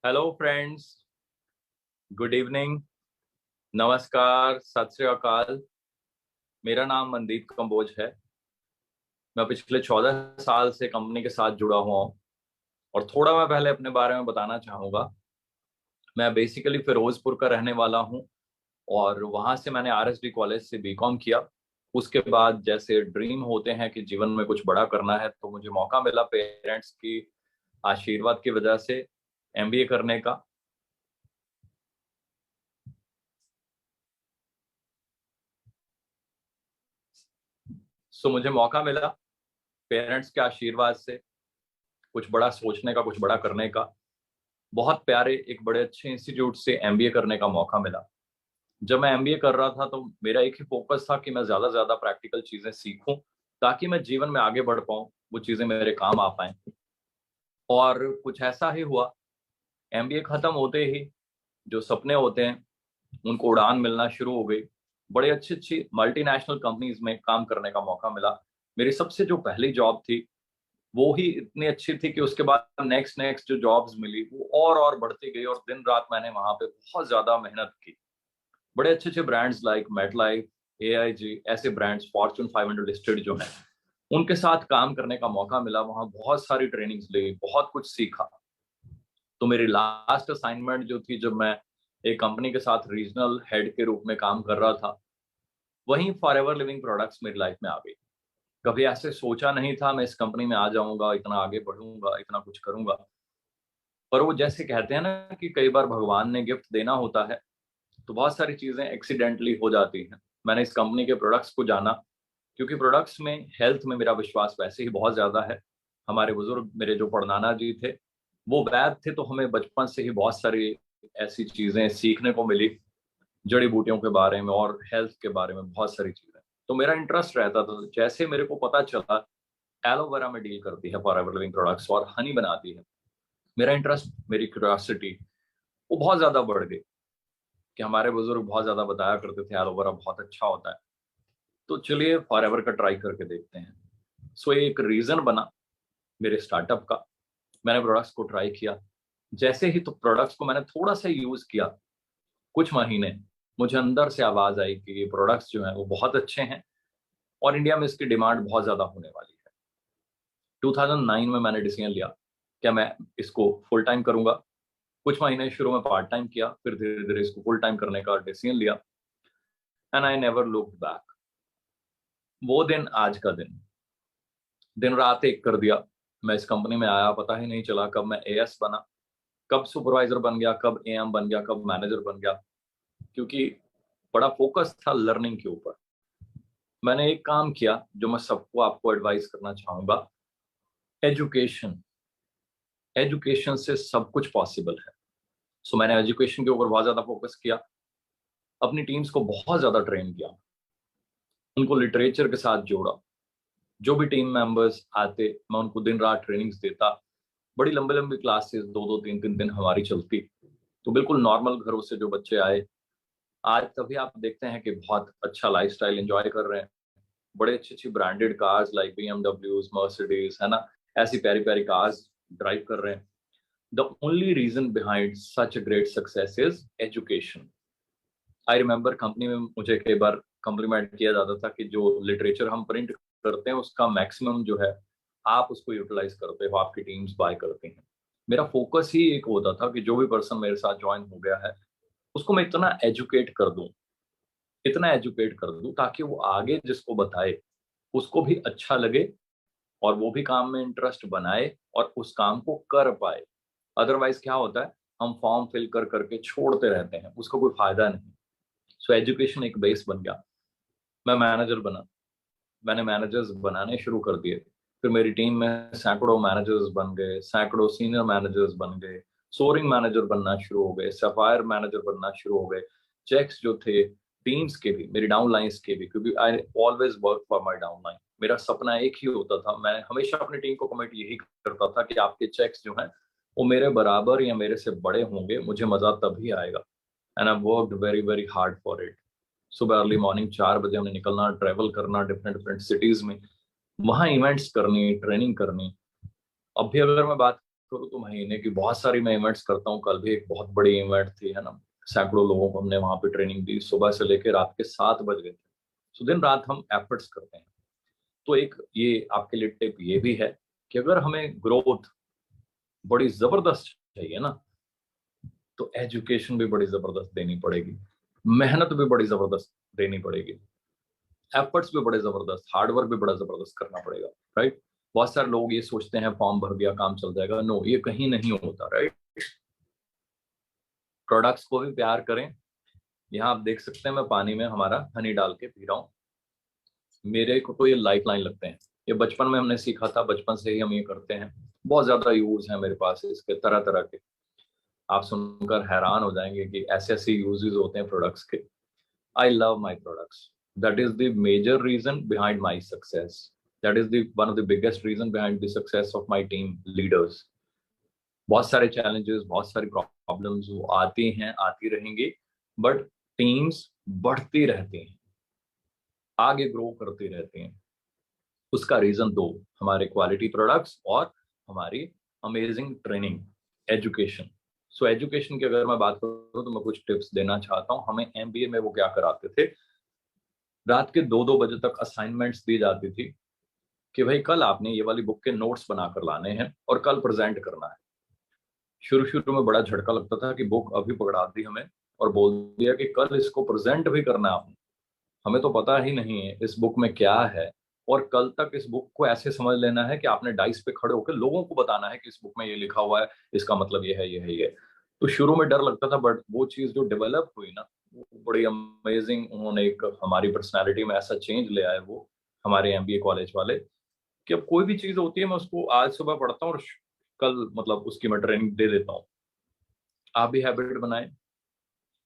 Hello friends, good evening, नमस्कार, सत श्री अकाल। मेरा नाम मनदीप कंबोज है। मैं पिछले 14 साल से कंपनी के साथ जुड़ा हुआ हूँ और थोड़ा मैं पहले अपने बारे में बताना चाहूँगा। मैं बेसिकली फिरोजपुर का रहने वाला हूँ और वहाँ से मैंने आरएसडी कॉलेज से बीकॉम किया। उसके बाद जैसे ड्रीम होते हैं कि जीवन में कुछ बड़ा करना है, तो मुझे मौका मिला पेरेंट्स की आशीर्वाद की वजह से एमबीए करने का। सो मुझे मौका मिला पेरेंट्स के आशीर्वाद से कुछ बड़ा सोचने का, कुछ बड़ा करने का। बहुत प्यारे एक बड़े अच्छे इंस्टीट्यूट से एमबीए करने का मौका मिला। जब मैं एमबीए कर रहा था तो मेरा एक ही फोकस था कि मैं ज्यादा से ज्यादा प्रैक्टिकल चीजें सीखूं ताकि मैं जीवन में आगे बढ़ पाऊं, वो चीजें मेरे काम आ पाएं। और कुछ ऐसा ही हुआ। एमबीए खत्म होते ही जो सपने होते हैं उनको उड़ान मिलना शुरू हो गई। बड़े अच्छी अच्छी मल्टीनेशनल कंपनीज में काम करने का मौका मिला। मेरी सबसे जो पहली जॉब थी वो ही इतनी अच्छी थी कि उसके बाद नेक्स्ट नेक्स्ट जो जॉब्स मिली वो और बढ़ती गई और दिन रात मैंने वहां पे बहुत ज्यादा मेहनत की। बड़े अच्छे अच्छे ब्रांड्स लाइक मेटलाइफ, एआईजी, ऐसे ब्रांड्स फॉर्च्यून 500 लिस्टेड जो हैं, उनके साथ काम करने का मौका मिला। वहां बहुत सारी ट्रेनिंग्स ली, बहुत कुछ सीखा। तो मेरी लास्ट असाइनमेंट जो थी, जब मैं एक कंपनी के साथ रीजनल हेड के रूप में काम कर रहा था, वहीं फॉर एवर लिविंग प्रोडक्ट्स मेरी लाइफ में आ गई। कभी ऐसे सोचा नहीं था मैं इस कंपनी में आ जाऊंगा, इतना आगे बढ़ूंगा, इतना कुछ करूंगा। पर वो जैसे कहते हैं ना कि कई बार भगवान ने गिफ्ट देना होता है, तो बहुत सारी चीजें एक्सीडेंटली हो जाती हैं। मैंने इस कंपनी के प्रोडक्ट्स को जाना, क्योंकि प्रोडक्ट्स में, हेल्थ में मेरा विश्वास वैसे ही बहुत ज्यादा है। हमारे बुजुर्ग, मेरे जो परनाना जी थे, वो वैद्य थे, तो हमें बचपन से ही बहुत सारी ऐसी चीजें सीखने को मिली, जड़ी बूटियों के बारे में और हेल्थ के बारे में बहुत सारी चीजें। तो मेरा इंटरेस्ट रहता था। जैसे मेरे को पता चला एलोवेरा में डील करती है फॉर एवर लिविंग प्रोडक्ट्स और हनी बनाती है, मेरा इंटरेस्ट, मेरी क्यूरियोसिटी वो बहुत ज्यादा बढ़ गई। कि हमारे बुजुर्ग बहुत ज्यादा बताया करते थे एलोवेरा बहुत अच्छा होता है, तो चलिए फॉर एवर का ट्राई करके देखते हैं। सो ये एक रीजन बना मेरे स्टार्टअप का। मैंने प्रोडक्ट्स को ट्राई किया। जैसे ही तो प्रोडक्ट्स को मैंने थोड़ा सा यूज किया, कुछ महीने, मुझे अंदर से आवाज आई कि ये प्रोडक्ट्स जो हैं वो बहुत अच्छे हैं और इंडिया में इसकी डिमांड बहुत ज्यादा होने वाली है। 2009 में मैंने डिसीजन लिया क्या मैं इसको फुल टाइम करूंगा। कुछ महीने शुरू में पार्ट टाइम किया, फिर धीरे धीरे इसको फुल टाइम करने का डिसीजन लिया। And I never looked back. वो दिन आज का दिन, दिन रात एक कर दिया। मैं इस कंपनी में आया, पता ही नहीं चला कब मैं एएस बना, कब सुपरवाइजर बन गया, कब एएम बन गया, कब मैनेजर बन गया। क्योंकि बड़ा फोकस था लर्निंग के ऊपर। मैंने एक काम किया जो मैं सबको, आपको एडवाइस करना चाहूंगा। एजुकेशन, एजुकेशन से सब कुछ पॉसिबल है। सो मैंने एजुकेशन के ऊपर बहुत ज्यादा फोकस किया। अपनी टीम्स को बहुत ज्यादा ट्रेन किया, उनको लिटरेचर के साथ जोड़ा। जो भी टीम मेंबर्स आते, मैं उनको दिन रात ट्रेनिंग्स देता। बड़ी लंबी लंबी क्लासेस, दो दो तीन तीन दिन हमारी चलती। तो बिल्कुल नॉर्मल घरों से जो बच्चे आए, आज तभी आप देखते हैं कि बहुत अच्छा लाइफस्टाइल एंजॉय कर रहे हैं। बड़े अच्छी अच्छी branded cars like BMWs, Mercedes, है ना, ऐसी प्यारी प्यारी कार्स ड्राइव कर रहे हैं। The only reason behind such great success is education. I remember company में मुझे कई बार कॉम्प्लीमेंट किया जाता था कि जो लिटरेचर हम प्रिंट करते हैं उसका मैक्सिमम जो है आप उसको यूटिलाइज करते हो, आपकी टीम्स बाय करती हैं। मेरा फोकस ही एक होता था कि जो भी पर्सन मेरे साथ ज्वाइन हो गया है उसको मैं इतना एजुकेट कर दूं, इतना एजुकेट कर दूं ताकि वो आगे जिसको बताए उसको भी अच्छा लगे और वो भी काम में इंटरेस्ट बनाए और उस काम को कर पाए। अदरवाइज क्या होता है, हम फॉर्म फिल कर करके छोड़ते रहते हैं, उसका कोई फायदा नहीं। सो एजुकेशन एक बेस बन गया। मैं मैनेजर बना, मैंने मैनेजर्स बनाने शुरू कर दिए। फिर मेरी टीम में सैकड़ों मैनेजर्स बन गए, सैकड़ों सीनियर मैनेजर्स बन गए, सोरिंग मैनेजर बनना शुरू हो गए, सफायर मैनेजर बनना शुरू हो गए। चेक्स जो थे टीम्स के भी, मेरी डाउन लाइन्स के भी, क्योंकि I always work for my down line. मेरा सपना एक ही होता था, मैं हमेशा अपनी टीम को कमिट यही करता था कि आपके चेक्स जो हैं वो मेरे बराबर या मेरे से बड़े होंगे, मुझे मजा तभी आएगा। And I worked very very hard for it. सुबह अर्ली मॉर्निंग 4 बजे हमने निकलना, ट्रैवल करना डिफरेंट डिफरेंट सिटीज में, वहां इवेंट्स करनी, ट्रेनिंग करनी। अब भी अगर मैं बात करूँ तो महीने की बहुत सारी मैं इवेंट्स करता हूँ। कल भी एक बहुत बड़ी इवेंट थी, है ना, सैकड़ों लोगों को हमने वहां पे ट्रेनिंग दी, सुबह से लेकर रात के 7 बज गए थे। तो दिन रात हम एफर्ट्स करते हैं। तो एक ये आपके लिए टिप ये भी है कि अगर हमें ग्रोथ बड़ी जबरदस्त चाहिए ना, तो एजुकेशन भी बड़ी जबरदस्त देनी पड़ेगी, मेहनत भी बड़ी जबरदस्त देनी पड़ेगी, एफर्ट्स भी बड़े जबरदस्त, हार्डवर्क भी बड़ा जबरदस्त करना पड़ेगा, राइट। बहुत सारे लोग ये सोचते हैं फॉर्म भर दिया काम चल जाएगा, नो, ये कहीं नहीं होता, राइट। प्रोडक्ट्स को भी प्यार करें। यहाँ आप देख सकते हैं मैं पानी में हमारा हनी डाल के पी रहा हूँ। मेरे को तो ये लाइफ लाइन लगते हैं। ये बचपन में हमने सीखा था, बचपन से ही हम ये करते हैं। बहुत ज्यादा यूज है मेरे पास इसके, तरह तरह के। आप सुनकर हैरान हो जाएंगे कि ऐसे ऐसे यूजेस होते हैं प्रोडक्ट्स के। I love my products. That is the major reason behind my success. That is the one of the biggest reason behind the success of my team leaders. बहुत सारे challenges, बहुत सारी problems वो आती हैं, आती रहेंगी, but teams बढ़ती रहती हैं, आगे ग्रो करती रहती हैं। उसका रीजन दो, हमारे क्वालिटी प्रोडक्ट्स और हमारी amazing training, education. So education की अगर मैं बात करूँ तो मैं कुछ टिप्स देना चाहता हूँ। हमें एमबीए में वो क्या कराते थे, रात के 2-2 बजे तक असाइनमेंट्स दी जाती थी कि भाई कल आपने ये वाली बुक के नोट्स बनाकर लाने हैं और कल प्रेजेंट करना है। शुरू शुरू में बड़ा झटका लगता था कि बुक अभी पकड़ा दी हमें और बोल दिया कि कल इसको प्रेजेंट भी करना है आपने। हमें तो पता ही नहीं है इस बुक में क्या है, और कल तक इस बुक को ऐसे समझ लेना है कि आपने डाइस पे खड़े होकर लोगों को बताना है कि इस बुक में ये लिखा हुआ है, इसका मतलब ये है, ये है, ये। तो शुरू में डर लगता था, बट वो चीज जो डेवलप हुई ना, वो बड़ी अमेजिंग। उन्होंने एक हमारी पर्सनैलिटी में ऐसा चेंज ले आए वो, हमारे एमबीए कॉलेज वाले, कि अब कोई भी चीज होती है मैं उसको आज सुबह पढ़ता हूँ और कल मतलब उसकी मैं ट्रेनिंग दे देता हूँ। आप भी हैबिट बनाएं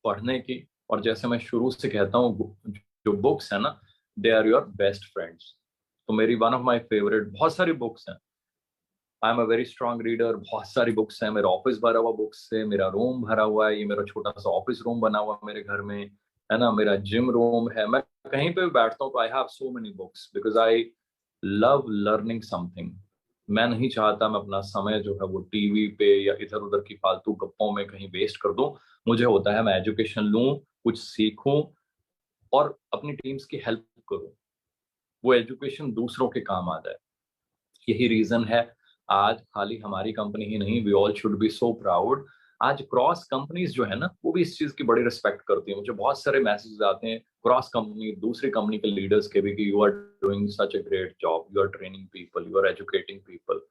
पढ़ने की। और जैसे मैं शुरू से कहता हूँ, जो बुक्स है ना, they are your best friends. तो मेरी वन ऑफ माय फेवरेट बहुत सारी बुक्स हैं। I am a very strong reader. बहुत सारी बुक्स हैं, मेरा ऑफिस भरा हुआ बुक्स से, मेरा रूम भरा हुआ है, ये मेरा छोटा सा ऑफिस रूम बना हुआ है मेरे घर में, है ना, मेरा जिम रूम है। मैं कहीं पे भी बैठता हूँ तो I have so many books because I love learning something. मैं नहीं चाहता मैं अपना समय जो है वो टीवी पे या इधर उधर की फालतू गप्पों में कहीं वेस्ट कर दूं। मुझे होता है मैं एजुकेशन लूं, कुछ सीखूं और अपनी टीम्स की हेल्प करूं, वो एजुकेशन दूसरों के काम आ जाए। यही रीजन है आज खाली हमारी कंपनी ही नहीं, we all should be so proud. आज क्रॉस कंपनीज जो है ना, वो भी इस चीज की बड़ी रिस्पेक्ट करती है। मुझे बहुत सारे मैसेजेस आते हैं क्रॉस कंपनी, दूसरी कंपनी के लीडर्स के भी, कि you are doing such a great job, you are training people, you are educating people,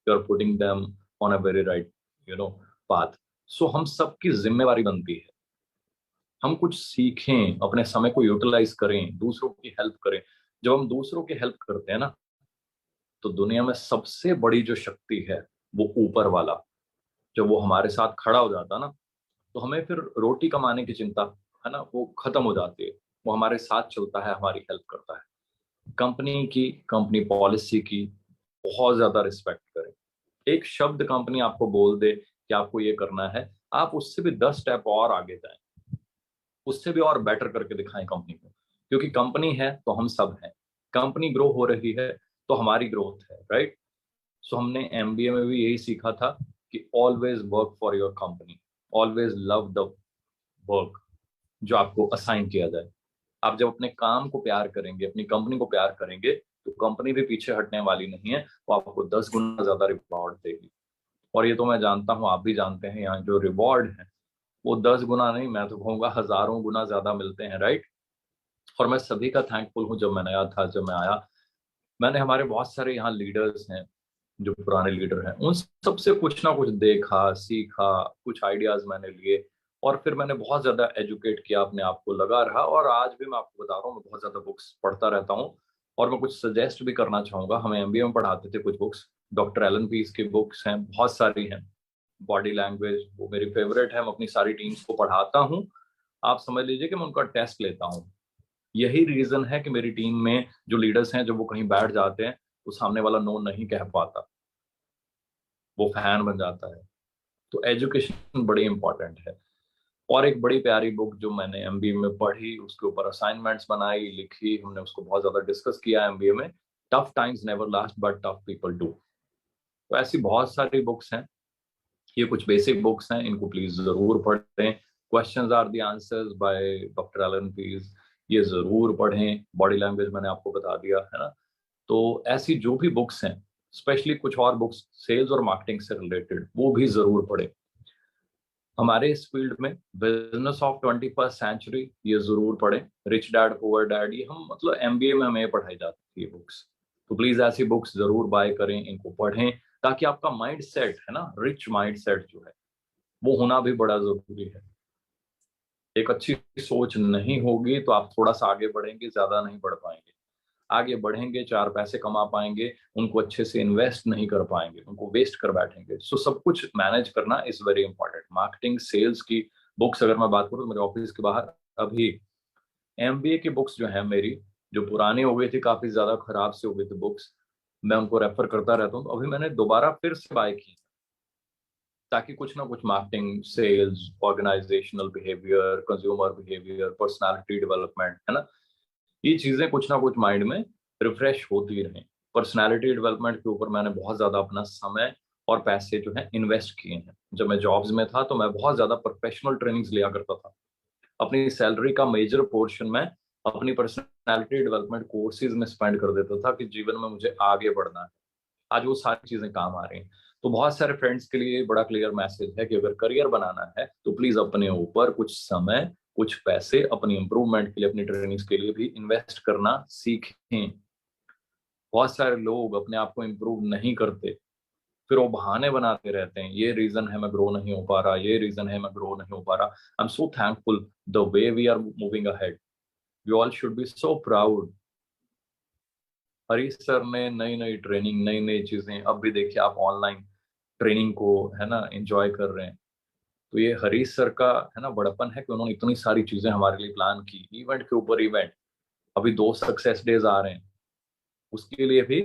you are putting them on a very right path. So हम सबकी जिम्मेवारी बनती है हम कुछ सीखें, अपने समय को यूटिलाइज करें, दूसरों की हेल्प करें। जब हम दूसरों की हेल्प करते हैं ना, तो दुनिया में सबसे बड़ी जो शक्ति है वो ऊपर वाला, जब वो हमारे साथ खड़ा हो जाता है ना, तो हमें फिर रोटी कमाने की चिंता, है ना, वो खत्म हो जाती है। वो हमारे साथ चलता है, हमारी हेल्प करता है। कंपनी की, कंपनी पॉलिसी की बहुत ज्यादा रिस्पेक्ट करें। एक शब्द कंपनी आपको बोल दे कि आपको ये करना है, आप उससे भी 10 स्टेप और आगे जाएं, उससे भी और बेटर करके दिखाएं कंपनी को। क्योंकि कंपनी है तो हम सब हैं, कंपनी ग्रो हो रही है तो हमारी ग्रोथ है, राइट। सो हमने एमबीए में भी यही सीखा था कि always work for your company, always love the work जो आपको असाइन किया जाए। आप जब अपने काम को प्यार करेंगे, अपनी कंपनी को प्यार करेंगे, तो कंपनी भी पीछे हटने वाली नहीं है, वो आपको 10 गुना ज्यादा रिवॉर्ड देगी। और ये तो मैं जानता हूँ, आप भी जानते हैं, यहाँ जो रिवॉर्ड है वो 10 गुना नहीं, मैं तो कहूंगा हजारों गुना ज्यादा मिलते हैं, राइट। और मैं सभी का थैंकफुल हूँ। जब मैं नया था, जब मैं आया, मैंने हमारे बहुत सारे यहाँ लीडर्स हैं जो पुराने लीडर हैं, उन सबसे कुछ ना कुछ देखा, सीखा, कुछ आइडियाज मैंने लिए, और फिर मैंने बहुत ज्यादा एजुकेट किया अपने आप को, लगा रहा। और आज भी मैं आपको बता रहा हूँ, मैं बहुत ज्यादा बुक्स पढ़ता रहता हूँ। और मैं कुछ सजेस्ट भी करना चाहूंगा। हमें एमबीए में पढ़ाते थे कुछ बुक्स, डॉक्टर एलन पीस की बुक्स हैं, बहुत सारी हैं। बॉडी लैंग्वेज वो मेरी फेवरेट है, मैं अपनी सारी टीम्स को पढ़ाता हूँ। आप समझ लीजिए कि मैं उनका टेस्ट लेता हूँ। यही रीजन है कि मेरी टीम में जो लीडर्स हैं, जब वो कहीं बैठ जाते हैं तो सामने वाला नो नहीं कह पाता, वो फैन बन जाता है। तो एजुकेशन बड़ी इंपॉर्टेंट है। और एक बड़ी प्यारी बुक जो मैंने एमबीए में पढ़ी, उसके ऊपर असाइनमेंट्स बनाई, लिखी, हमने उसको बहुत ज्यादा डिस्कस किया एमबीए में, tough times never last but tough people do. तो ऐसी बहुत सारी बुक्स हैं ये कुछ बेसिक बुक्स हैं, इनको प्लीज जरूर पढ़ें। Questions are the answers by doctor Allan Pease, ये जरूर पढ़ें। बॉडी लैंग्वेज मैंने आपको बता दिया है ना। तो ऐसी जो भी बुक्स हैं, स्पेशली कुछ और बुक्स सेल्स और मार्केटिंग से रिलेटेड, वो भी जरूर पढ़ें। हमारे इस फील्ड में बिजनेस ऑफ 21st सेंचुरी, ये जरूर पढ़ें। रिच डैड पुअर डैड, ये हम मतलब एमबीए में हमें पढ़ाई जाती है बुक्स। तो प्लीज ऐसी बुक्स जरूर बाय करें, इनको पढ़ें, ताकि आपका माइंड सेट है ना, रिच माइंड सेट जो है वो होना भी बड़ा जरूरी है। एक अच्छी सोच नहीं होगी तो आप थोड़ा सा आगे बढ़ेंगे, ज्यादा नहीं बढ़ पाएंगे। आगे बढ़ेंगे, चार पैसे कमा पाएंगे, उनको अच्छे से इन्वेस्ट नहीं कर पाएंगे, उनको वेस्ट कर बैठेंगे। सो सब कुछ मैनेज करना is very important. Marketing sales की बुक्स अगर मैं बात करूँ तो मेरे ऑफिस के बाहर अभी एमबीए की बुक्स जो है मेरी, जो पुरानी हो गई थी, काफी ज्यादा खराब से हो गई थी बुक्स, मैं उनको रेफर करता रहता हूँ। तो अभी मैंने दोबारा फिर से बाय की, ताकि कुछ ना कुछ marketing, sales, organisational behaviour, consumer behaviour, personality development, है ना, ये चीजें कुछ ना कुछ माइंड में रिफ्रेश होती रहें। पर्सनालिटी डेवलपमेंट के ऊपर मैंने बहुत ज्यादा अपना समय और पैसे जो है इन्वेस्ट किए हैं। जब मैं जॉब्स में था तो मैं बहुत ज्यादा प्रोफेशनल ट्रेनिंग्स लिया करता था। अपनी सैलरी का मेजर पोर्शन मैं अपनी पर्सनालिटी डेवलपमेंट कोर्सेज में स्पेंड कर देता था, कि जीवन में मुझे आगे बढ़ना है। आज वो सारी चीजें काम आ रही हैं। तो बहुत सारे फ्रेंड्स के लिए बड़ा क्लियर मैसेज है कि अगर करियर बनाना है तो प्लीज अपने ऊपर कुछ समय, कुछ पैसे अपनी इंप्रूवमेंट के लिए, अपनी ट्रेनिंग्स के लिए भी इन्वेस्ट करना सीखें। बहुत सारे लोग अपने आप को इम्प्रूव नहीं करते, फिर वो बहाने बनाते रहते हैं, ये रीजन है मैं ग्रो नहीं हो पा रहा, ये रीजन है मैं ग्रो नहीं हो पा रहा। I am so thankful the way we are moving ahead. We all should be so proud. Harish sir ने नई नई ट्रेनिंग, नई नई चीजें, अब भी देखिए आप ऑनलाइन ट्रेनिंग को है ना एंजॉय कर रहे हैं। तो ये हरीश सर का है ना बड़प्पन है कि उन्होंने इतनी सारी चीजें हमारे लिए प्लान की, इवेंट के ऊपर इवेंट। अभी 2 सक्सेस डेज आ रहे हैं, उसके लिए भी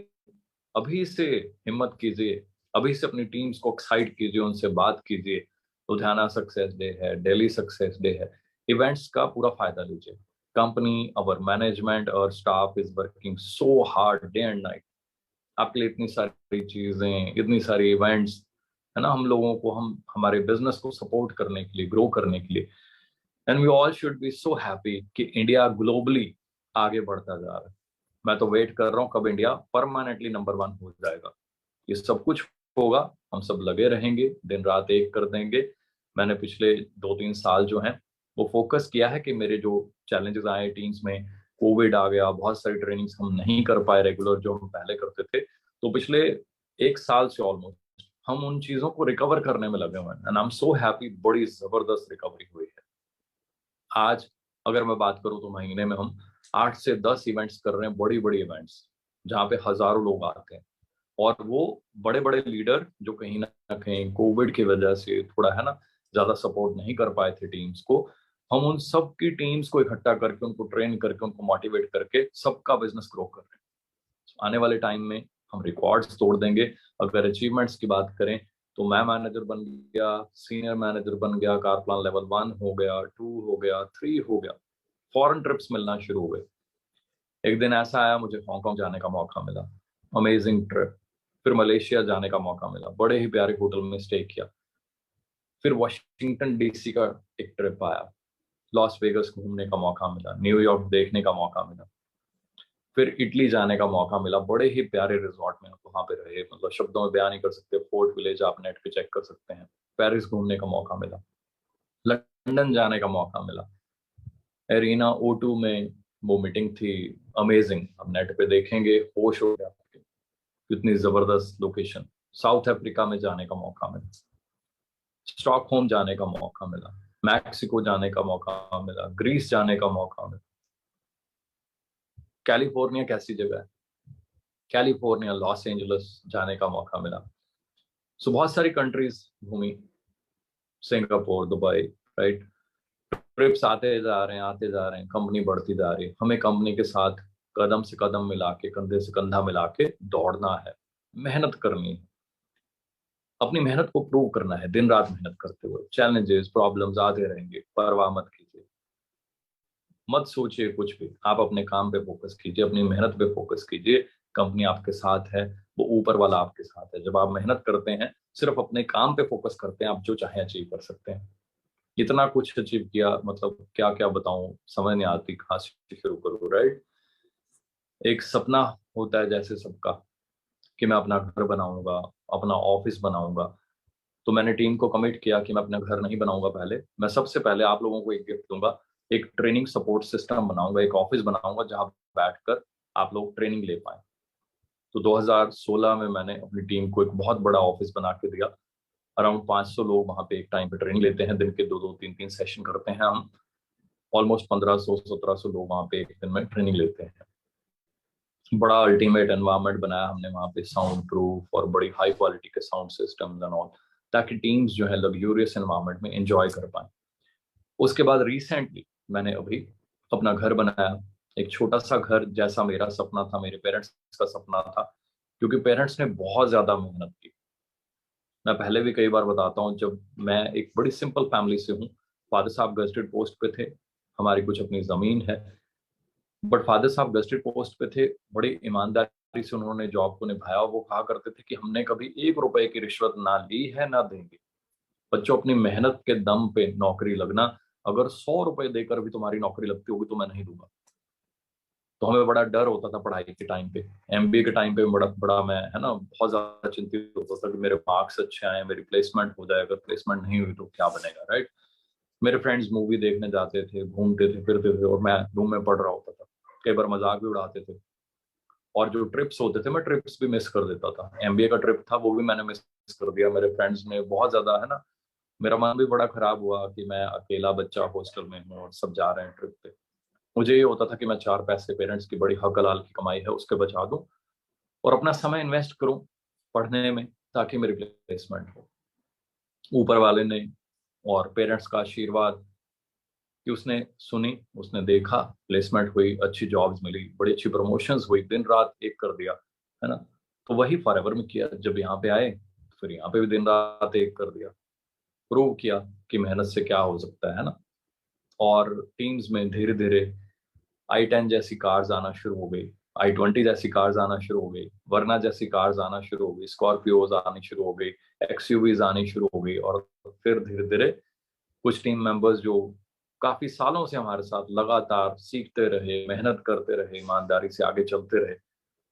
अभी से हिम्मत कीजिए, अभी से अपनी टीम्स को एक्साइट कीजिए, उनसे बात कीजिए। लुधियाना सक्सेस डे है, दिल्ली सक्सेस डे है, इवेंट्स का पूरा फायदा लीजिए। कंपनी, अवर मैनेजमेंट और staff is working so hard day and night आपके लिए। इतनी सारी चीजें, इतनी सारी इवेंट्स, है ना, हम लोगों को, हम हमारे बिजनेस को सपोर्ट करने के लिए, ग्रो करने के लिए। And we all should be so happy कि इंडिया ग्लोबली आगे बढ़ता जा रहा है। मैं तो वेट कर रहा हूँ कब इंडिया परमानेंटली नंबर 1 हो जाएगा। ये सब कुछ होगा, हम सब लगे रहेंगे, दिन रात एक कर देंगे। मैंने पिछले 2-3 साल जो हैं वो फोकस किया है कि मेरे जो चैलेंजेस आए टीम्स में, कोविड आ गया, बहुत सारी ट्रेनिंग्स हम नहीं कर पाए रेगुलर जो हम पहले करते थे। तो पिछले 1 साल से ऑलमोस्ट हम उन चीजों को रिकवर करने में लगे हुए हैं। And I am so happy, बड़ी जबरदस्त रिकवरी हुई है। आज अगर मैं बात करूं तो महीने में हम 8 से 10 इवेंट्स कर रहे हैं, बड़ी बड़ी इवेंट्स, जहाँ पे हजारों लोग आते हैं। और वो बड़े बड़े लीडर जो कहीं ना कहीं कोविड की वजह से थोड़ा है ना ज्यादा सपोर्ट नहीं कर पाए थे टीम्स को, हम उन सब की टीम्स को इकट्ठा करके, उनको ट्रेन करके, उनको मोटिवेट करके सबका बिजनेस ग्रो कर रहे हैं। आने वाले टाइम में हम रिकॉर्ड्स तोड़ देंगे। अगर अचीवमेंट्स की बात करें तो मैं मैनेजर बन गया, सीनियर मैनेजर बन गया, कार प्लान लेवल 1 हो गया, 2 हो गया, 3 हो गया, फॉरेन ट्रिप्स मिलना शुरू हो गए। एक दिन ऐसा आया, मुझे हांगकांग जाने का मौका मिला, अमेजिंग ट्रिप। फिर मलेशिया जाने का मौका मिला, बड़े ही प्यारे होटल में स्टे किया। फिर वॉशिंगटन डीसी का एक ट्रिप आया, लॉस वेगस घूमने का मौका मिला, न्यूयॉर्क देखने का मौका मिला। फिर इटली जाने का मौका मिला, बड़े ही प्यारे रिजॉर्ट में वहां पे रहे, मतलब शब्दों में बयान नहीं कर सकते। फोर्ट विलेज आप नेट पे चेक कर सकते हैं। पेरिस घूमने का मौका मिला, लंदन जाने का मौका मिला, एरिना O2 में वो मीटिंग थी, अमेजिंग, आप नेट पे देखेंगे, होश हो गया आपके, कितनी जबरदस्त लोकेशन। साउथ अफ्रीका में जाने का मौका मिला, स्टॉकहोम जाने का मौका मिला, मैक्सिको जाने का मौका मिला, ग्रीस जाने का मौका मिला। कैलिफोर्निया कैसी जगह है, कैलिफोर्निया, लॉस एंजलिस जाने का मौका मिला। सो बहुत सारी कंट्रीज घूमी, सिंगापुर, दुबई, राइट। ट्रिप्स आते जा रहे हैं, आते जा रहे हैं, कंपनी बढ़ती जा रही है। हमें कंपनी के साथ कदम से कदम मिला के, कंधे से कंधा मिला के दौड़ना है, मेहनत करनी है, अपनी मेहनत को प्रूव करना है, दिन रात मेहनत करते हुए। चैलेंजेस, प्रॉब्लम्स आते रहेंगे, परवाह मत कीजिए, मत सोचिए कुछ भी। आप अपने काम पे फोकस कीजिए, अपनी मेहनत पे फोकस कीजिए। कंपनी आपके साथ है, वो ऊपर वाला आपके साथ है। जब आप मेहनत करते हैं, सिर्फ अपने काम पे फोकस करते हैं, आप जो चाहे अचीव कर सकते हैं। इतना कुछ अचीव किया, मतलब क्या क्या बताऊं, समझ नहीं आती कहाँ से शुरू करूँ, राइट। एक सपना होता है जैसे सबका कि मैं अपना घर बनाऊंगा, अपना ऑफिस बनाऊंगा। तो मैंने टीम को कमिट किया कि मैं अपना घर नहीं बनाऊंगा, पहले मैं सबसे पहले आप लोगों को एक गिफ्ट दूंगा, एक ट्रेनिंग सपोर्ट सिस्टम बनाऊंगा, एक ऑफिस बनाऊंगा जहां बैठकर आप लोग ट्रेनिंग ले पाए। तो 2016 में मैंने अपनी टीम को एक बहुत बड़ा ऑफिस बना के दिया। अराउंड 500 लोग वहां पे एक टाइम पे ट्रेनिंग लेते हैं, दिन के दो दो तीन तीन सेशन करते हैं हम। ऑलमोस्ट 1500 1700 लोग वहां पे एक दिन में ट्रेनिंग लेते हैं। बड़ा अल्टीमेट एनवायरनमेंट बनाया हमने वहां पे, साउंड प्रूफ और बड़ी हाई क्वालिटी के साउंड सिस्टम एंड ऑल, ताकि टीम्स जो है लग्जूरियस एनवायरनमेंट में एंजॉय कर पाए। उसके बाद रिसेंटली मैंने अभी अपना घर बनाया, एक छोटा सा घर जैसा मेरा सपना था, मेरे पेरेंट्स का सपना था, क्योंकि पेरेंट्स ने बहुत ज्यादा मेहनत की। मैं पहले भी कई बार बताता हूँ, जब मैं एक बड़ी सिंपल फैमिली से हूँ, फादर साहब गजटेड पोस्ट पे थे, हमारी कुछ अपनी जमीन है, बट फादर साहब गजटेड पोस्ट पे थे, बड़ी ईमानदारी से उन्होंने जॉब को निभाया। वो कहा करते थे कि हमने कभी 1 रुपए की रिश्वत ना ली है ना देंगे। बच्चों, अपनी मेहनत के दम पे नौकरी लगना, अगर 100 रुपए देकर भी तुम्हारी नौकरी लगती होगी तो मैं नहीं दूंगा। तो हमें बड़ा डर होता था पढ़ाई के टाइम पे, एमबीए के टाइम पे बड़ा बड़ा मैं, है ना, बहुत ज्यादा चिंतित होता था कि मेरे मार्क्स अच्छे आए, मेरी प्लेसमेंट हो जाए, अगर प्लेसमेंट नहीं हुई तो क्या बनेगा, राइट। मेरे फ्रेंड्स मूवी देखने जाते थे, घूमते थे, फिरते थे, और मैं रूम में पढ़ रहा होता था। कई बार मजाक भी उड़ाते थे। और जो ट्रिप्स होते थे, मैं ट्रिप्स भी मिस कर देता था। एमबीए का ट्रिप था, वो भी मैंने मिस कर दिया। मेरे फ्रेंड्स ने बहुत ज्यादा, है ना, मेरा मन भी बड़ा खराब हुआ कि मैं अकेला बच्चा हॉस्टल में हूँ और सब जा रहे हैं ट्रिप पे। मुझे ये होता था कि मैं 4 पैसे, पेरेंट्स की बड़ी हक हलाल की कमाई है उसके बचा दूं, और अपना समय इन्वेस्ट करूं पढ़ने में, ताकि मेरी प्लेसमेंट हो। ऊपर वाले ने और पेरेंट्स का आशीर्वाद कि उसने सुनी, उसने देखा, प्लेसमेंट हुई, अच्छी जॉब्स मिली, बड़ी अच्छी प्रमोशंस हुई, दिन रात एक कर दिया, है ना। तो वही फॉरएवर में किया। जब यहाँ पे आए, फिर यहाँ पे भी दिन रात एक कर दिया, प्रूव किया कि मेहनत से क्या हो सकता है ना। और टीम्स में धीरे धीरे i10 जैसी कार्स आना शुरू हो गई, i20 जैसी कार्स आना शुरू हो गई, वरना जैसी कार्स आना शुरू हो गई, स्कॉर्पियोज आनी शुरू हो गई, एक्सयूवीज आनी शुरू हो गई। और फिर धीरे धीरे कुछ टीम मेंबर्स जो काफी सालों से हमारे साथ लगातार सीखते रहे, मेहनत करते रहे, ईमानदारी से आगे चलते रहे,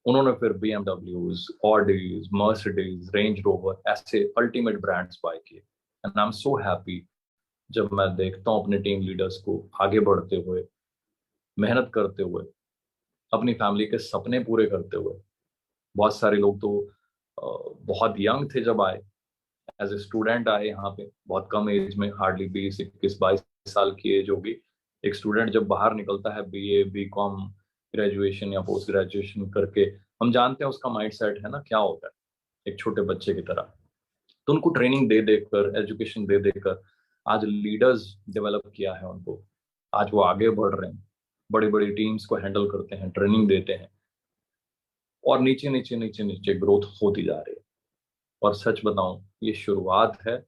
उन्होंने फिर बीएमडब्ल्यूज, ऑडीज, मर्सिडीज, रेंज रोवर, ऐसे अल्टीमेट ब्रांड्स बाय किए। And I am so happy जब मैं देखता हूँ अपने टीम लीडर्स को आगे बढ़ते हुए, मेहनत करते हुए, अपनी फैमिली के सपने पूरे करते हुए। बहुत सारे लोग तो बहुत यंग थे जब आए, एज ए स्टूडेंट आए यहाँ पे, बहुत कम एज में, हार्डली 20 21 22 साल की एज होगी। एक स्टूडेंट जब बाहर निकलता है बीए बीकॉम ग्रेजुएशन या पोस्ट ग्रेजुएशन करके, हम जानते हैं उसका माइंडसेट है ना क्या होता है, एक छोटे बच्चे की तरह। तो उनको ट्रेनिंग दे देकर, एजुकेशन दे देकर आज लीडर्स डेवलप किया है उनको। आज वो आगे बढ़ रहे हैं, बड़ी बड़ी टीम्स को हैंडल करते हैं, ट्रेनिंग देते हैं, और नीचे नीचे नीचे नीचे ग्रोथ होती जा रही है। और सच बताऊं, ये शुरुआत है,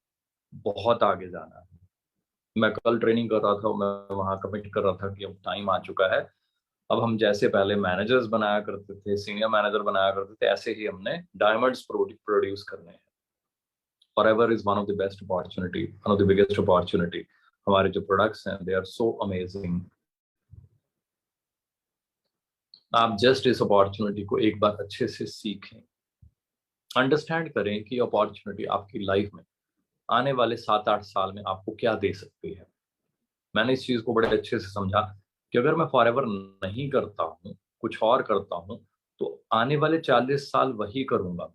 बहुत आगे जाना है। मैं कल ट्रेनिंग कर रहा था, मैं वहां कमिट कर रहा था कि अब टाइम आ चुका है। अब हम जैसे पहले मैनेजर्स बनाया करते थे, सीनियर मैनेजर बनाया करते थे, ऐसे ही हमने डायमंड्स प्रोड्यूस करने हैं। Forever is one of the best opportunity, one of the biggest opportunity. हमारे जो प्रोडक्ट्स हैं, दे आर सो अमेजिंग। आप जस्ट इस अपॉर्चुनिटी को एक बार अच्छे से सीखें, अंडरस्टैंड करें कि अपॉर्चुनिटी आपकी लाइफ में आने वाले 7 8 साल में आपको क्या दे सकती है। मैंने इस चीज को बड़े अच्छे से समझा कि अगर मैं फॉरएवर नहीं करता हूँ, कुछ और करता हूँ, तो आने वाले 40 साल वही करूंगा।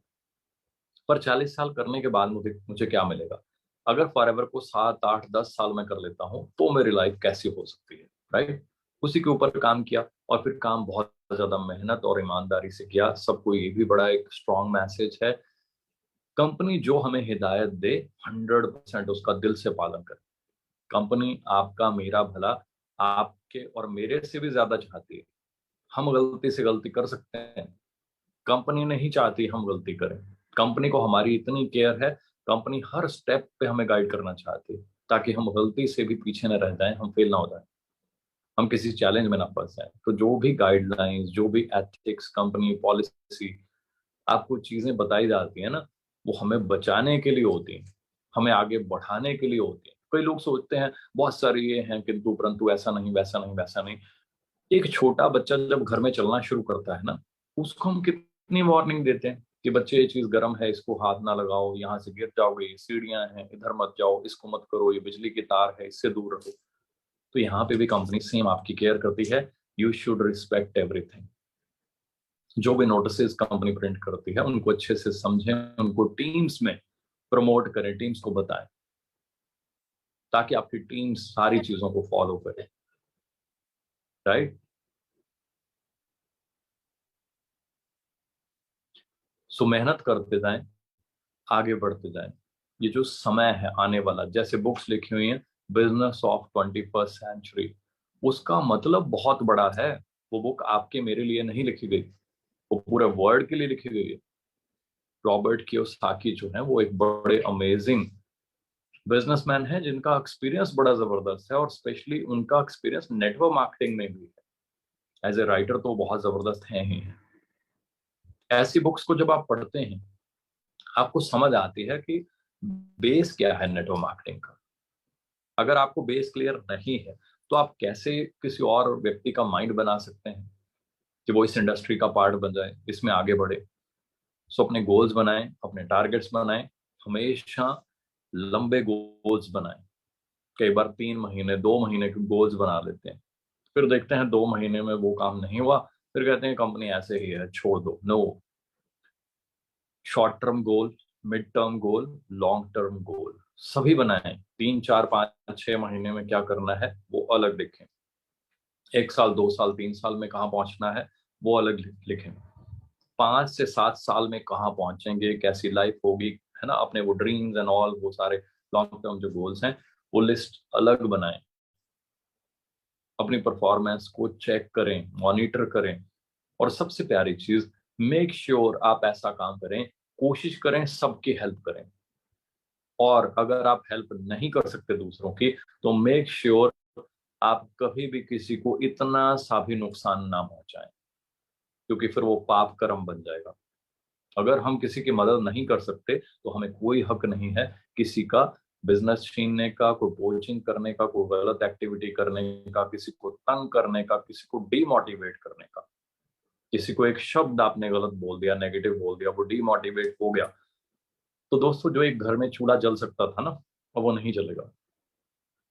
पर 40 साल करने के बाद मुझे मुझे क्या मिलेगा? अगर फॉरएवर को 7 8 10 साल में कर लेता हूँ, तो मेरी लाइफ कैसी हो सकती है, राइट। उसी के ऊपर काम किया, और फिर काम बहुत ज्यादा मेहनत और ईमानदारी से किया। सबको ये भी बड़ा एक स्ट्रॉन्ग मैसेज है, कंपनी जो हमें हिदायत दे, 100% उसका दिल से पालन करें। कंपनी आपका, मेरा भला आपके और मेरे से भी ज्यादा चाहती है। हम गलती से गलती कर सकते हैं, कंपनी नहीं चाहती हम गलती करें। कंपनी को हमारी इतनी केयर है, कंपनी हर स्टेप पे हमें गाइड करना चाहती है, ताकि हम गलती से भी पीछे न रह जाएं, हम फेल ना हो जाएं। हम किसी चैलेंज में ना फंस जाए। तो जो भी गाइडलाइंस, जो भी एथिक्स, कंपनी पॉलिसी, आपको चीजें बताई जाती है ना, वो हमें बचाने के लिए होती हैं, हमें आगे बढ़ाने के लिए होती है। कई लोग सोचते हैं बहुत सारे ये हैं, किंतु परंतु, ऐसा नहीं, वैसा नहीं, वैसा नहीं। एक छोटा बच्चा जब घर में चलना शुरू करता है ना, उसको हम कितनी वार्निंग देते हैं कि बच्चे ये चीज गर्म है, इसको हाथ ना लगाओ, यहाँ से गिर जाओगे, ये सीढ़ियां हैं, इधर मत जाओ, इसको मत करो, ये बिजली की तार है, इससे दूर रहो। तो यहाँ पे भी कंपनी सेम आपकी केयर करती है। You should respect everything. जो भी नोटिस कंपनी प्रिंट करती है उनको अच्छे से समझें, उनको टीम्स में प्रमोट करें, टीम्स को बताएं, ताकि आपकी टीम सारी चीजों को फॉलो करे। राइट। सो मेहनत करते जाएं, आगे बढ़ते जाएं। ये जो समय है आने वाला, जैसे बुक्स लिखी हुई हैं, बिजनेस ऑफ 21st सेंचुरी, उसका मतलब बहुत बड़ा है। वो बुक आपके मेरे लिए नहीं लिखी गई, वो पूरे वर्ल्ड के लिए लिखी गई है। रॉबर्ट कियोसाकी जो है, वो एक बड़े अमेजिंग बिजनेसमैन है, जिनका एक्सपीरियंस बड़ा जबरदस्त है, और स्पेशली उनका एक्सपीरियंस नेटवर्क मार्केटिंग में भी है। एज ए राइटर तो बहुत जबरदस्त है ही है। ऐसी बुक्स को जब आप पढ़ते हैं, आपको समझ आती है कि बेस क्या है नेटवर्क मार्केटिंग का। अगर आपको बेस क्लियर नहीं है, तो आप कैसे किसी और व्यक्ति का माइंड बना सकते हैं कि वो इस इंडस्ट्री का पार्ट बन जाए, इसमें आगे बढ़े। सो अपने गोल्स बनाएं, अपने टारगेट्स बनाएं, हमेशा लंबे गोल्स बनाएं। कई बार 3 महीने, 2 महीने के गोल्स बना लेते हैं, फिर देखते हैं 2 महीने में वो काम नहीं हुआ, फिर कहते हैं कंपनी ऐसे ही है, छोड़ दो। No, short term goal, mid term goal, long term goal सभी बनाएं। 3, 4, 5, 6 महीने में क्या करना है वो अलग लिखें। 1 साल, 2 साल, 3 साल में कहाँ पहुंचना है वो अलग लिखें। 5 से 7 साल में कहाँ पहुंचेंगे, कैसी लाइफ होगी, है ना, अपने वो ड्रीम्स एंड ऑल, वो सारे लॉन्ग टर्म जो गोल्स हैं, वो लिस्ट अलग बनाएं। अपनी परफॉर्मेंस को चेक करें, मॉनिटर करें, और सबसे प्यारी चीज, मेक श्योर आप ऐसा काम करें, कोशिश करें सबकी हेल्प करें। और अगर आप हेल्प नहीं कर सकते दूसरों की, तो मेक श्योर आप कभी भी किसी को इतना सा भी नुकसान ना पहुंचाएं, क्योंकि फिर वो पाप कर्म बन जाएगा। अगर हम किसी की मदद नहीं कर सकते, तो हमें कोई हक नहीं है किसी का बिजनेस छीनने का, कोई कोचिंग करने का, कोई गलत एक्टिविटी करने का, किसी को तंग करने का, किसी को डीमोटिवेट करने का। किसी को एक शब्द आपने गलत बोल दिया, नेगेटिव बोल दिया, वो डीमोटिवेट हो गया, तो दोस्तों जो एक घर में चूल्हा जल सकता था ना, अब वो नहीं जलेगा।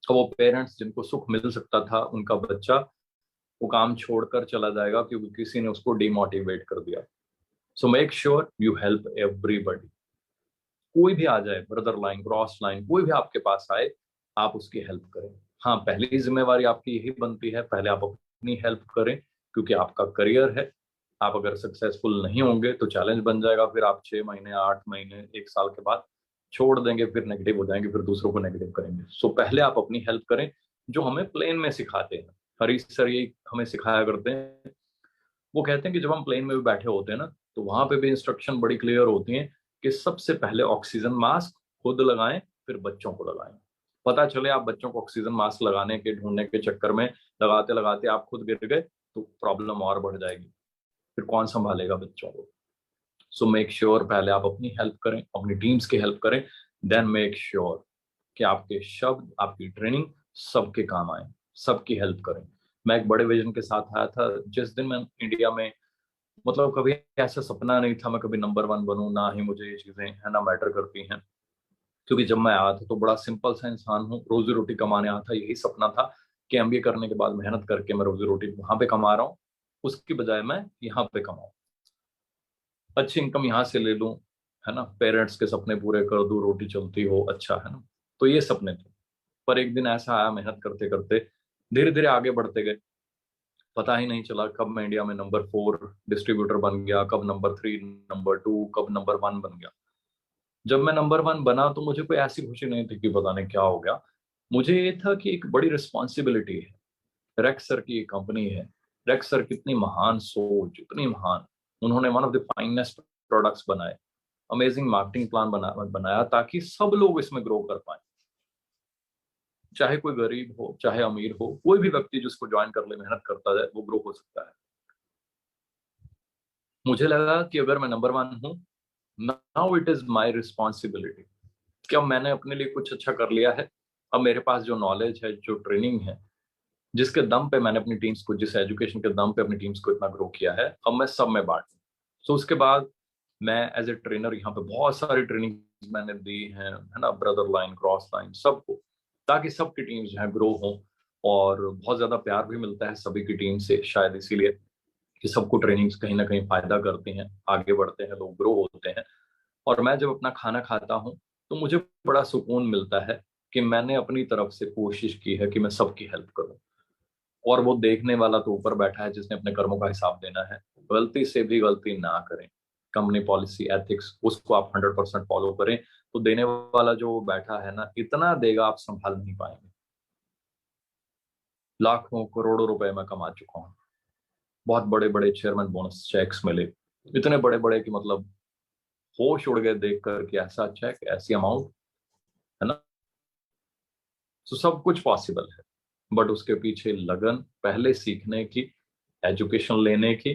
अब वो पेरेंट्स जिनको सुख मिल सकता था, उनका बच्चा वो काम छोड़कर चला जाएगा क्योंकि किसी ने उसको डिमोटिवेट कर दिया। So make sure you help everybody. कोई भी आ जाए, ब्रदर लाइन, क्रॉस लाइन, कोई भी आपके पास आए, आप उसकी हेल्प करें। हाँ, पहली जिम्मेवारी आपकी यही बनती है, पहले आप अपनी हेल्प करें, क्योंकि आपका करियर है। आप अगर सक्सेसफुल नहीं होंगे तो चैलेंज बन जाएगा, फिर आप 6 महीने, 8 महीने, 1 साल के बाद छोड़ देंगे, फिर नेगेटिव हो जाएंगे, फिर दूसरों को नेगेटिव करेंगे। सो पहले आप अपनी हेल्प करें, जो हमें प्लेन में सिखाते हैं। हरीश सर ये हमें सिखाया करते हैं। वो कहते हैं कि जब हम प्लेन में भी बैठे होते हैं ना, तो वहां पे भी इंस्ट्रक्शन बड़ी क्लियर होती हैं कि सबसे पहले ऑक्सीजन मास्क खुद लगाएं, फिर बच्चों को लगाएं। पता चले आप बच्चों को ऑक्सीजन मास्क लगाने के ढूंढने के चक्कर में लगाते लगाते आप खुद गिर गए, तो प्रॉब्लम और बढ़ जाएगी, फिर कौन संभालेगा बच्चों को। सो मेक श्योर पहले आप अपनी हेल्प करें, अपनी टीम्स की हेल्प करें, देन मेक श्योर कि आपके शब्द, आपकी ट्रेनिंग सबके काम आए, सबकी हेल्प करें। मैं एक बड़े विजन के साथ आया था जिस दिन मैं इंडिया में, मतलब कभी ऐसा सपना नहीं था मैं कभी नंबर 1 बनूं, ना ही मुझे ये चीजें है ना मैटर करती हैं। क्योंकि जब मैं आया था तो बड़ा सिंपल सा इंसान हूँ, रोजी रोटी कमाने आया था, यही सपना था कि एमबीए करने के बाद मेहनत करके मैं रोजी रोटी वहां पे कमा रहा हूँ, उसकी बजाय मैं यहाँ पे कमाऊं, अच्छी इनकम यहाँ से ले लूं, है ना, पेरेंट्स के सपने पूरे कर दूं, रोटी चलती हो, अच्छा है ना। तो ये सपने थे। पर एक दिन ऐसा आया, मेहनत करते करते धीरे धीरे आगे बढ़ते गए, पता ही नहीं चला कब मैं इंडिया में नंबर 4 डिस्ट्रीब्यूटर बन गया, कब नंबर 3, नंबर 2, कब नंबर 1 बन गया। जब मैं नंबर 1 बना तो मुझे कोई ऐसी खुशी नहीं थी कि पता नहीं क्या हो गया। मुझे ये था कि एक बड़ी रिस्पॉन्सिबिलिटी है, रेक्स सर की एक कंपनी है। रेक्स सर कितनी महान सोच, इतनी महान, उन्होंने one of the finest products बनाए, अमेजिंग मार्केटिंग प्लान बनाया ताकि सब लोग इसमें ग्रो कर पाए। चाहे कोई गरीब हो चाहे अमीर हो, कोई भी व्यक्ति जिसको ज्वाइन कर ले, मेहनत करता है, वो ग्रो हो सकता है। मुझे लगा कि अगर मैं नंबर 1 हूं, now it is my responsibility कि अब मैंने अपने लिए कुछ अच्छा कर लिया है। अब मेरे पास जो नॉलेज है, जो ट्रेनिंग है, जिसके दम पे मैंने अपनी टीम्स को, जिस एजुकेशन के दम पे अपनी टीम्स को इतना ग्रो किया है, अब मैं सब में बांटूं। सो उसके बाद मैं एज ए ट्रेनर यहाँ पे बहुत सारी ट्रेनिंग मैंने दी है ना, ब्रदर लाइन, क्रॉस लाइन, सबको, ताकि सबकी टीम्स जो है ग्रो हो। और बहुत ज्यादा प्यार भी मिलता है सभी की टीम से, शायद इसीलिए कि सबको ट्रेनिंग्स कहीं ना कहीं फायदा करती हैं, आगे बढ़ते हैं लोग, ग्रो होते हैं। और मैं जब अपना खाना खाता हूँ तो मुझे बड़ा सुकून मिलता है कि मैंने अपनी तरफ से कोशिश की है कि मैं सबकी हेल्प करूं। और वो देखने वाला तो ऊपर बैठा है जिसने अपने कर्मों का हिसाब देना है। गलती से भी गलती ना करें, कंपनी पॉलिसी एथिक्स उसको आप 100% फॉलो करें, तो देने वाला जो बैठा है ना, इतना देगा आप संभाल नहीं पाएंगे। लाखों करोड़ों रुपए मैं कमा चुका हूँ, बहुत बड़े बड़े चेयरमैन बोनस चेक्स मिले, इतने बड़े बड़े कि मतलब होश उड़ गए देख कर कि ऐसा चेक, ऐसी अमाउंट, है ना। तो सब कुछ पॉसिबल है, बट उसके पीछे लगन पहले सीखने की, एजुकेशन लेने की,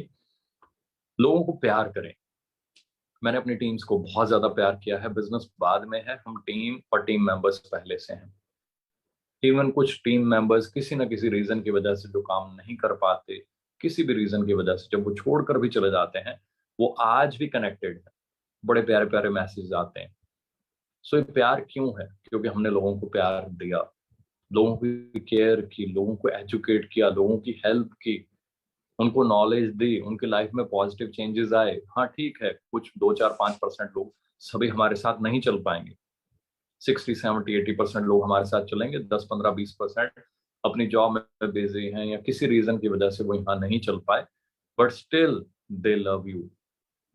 लोगों को प्यार करें। मैंने अपनी टीम्स को बहुत ज्यादा प्यार किया है, बिजनेस बाद में है, हम टीम और टीम मेंबर्स पहले से हैं। इवन कुछ टीम मेंबर्स किसी ना किसी रीजन की वजह से जो काम नहीं कर पाते, किसी भी रीजन की वजह से जब वो छोड़कर भी चले जाते हैं, वो आज भी कनेक्टेड है, बड़े प्यारे प्यारे मैसेज आते हैं। सो ये प्यार क्यों है? क्योंकि हमने लोगों को प्यार दिया, लोगों की केयर की, लोगों को एजुकेट किया, लोगों की हेल्प की, उनको नॉलेज दी, उनकी लाइफ में पॉजिटिव चेंजेस आए। हाँ ठीक है, कुछ 2 4 5% लोग, सभी हमारे साथ नहीं चल पाएंगे। 60 70 80% लोग हमारे साथ चलेंगे, 10 15 20% अपनी जॉब में बिजी हैं या किसी रीजन की वजह से वो यहाँ नहीं चल पाए, but still they love you.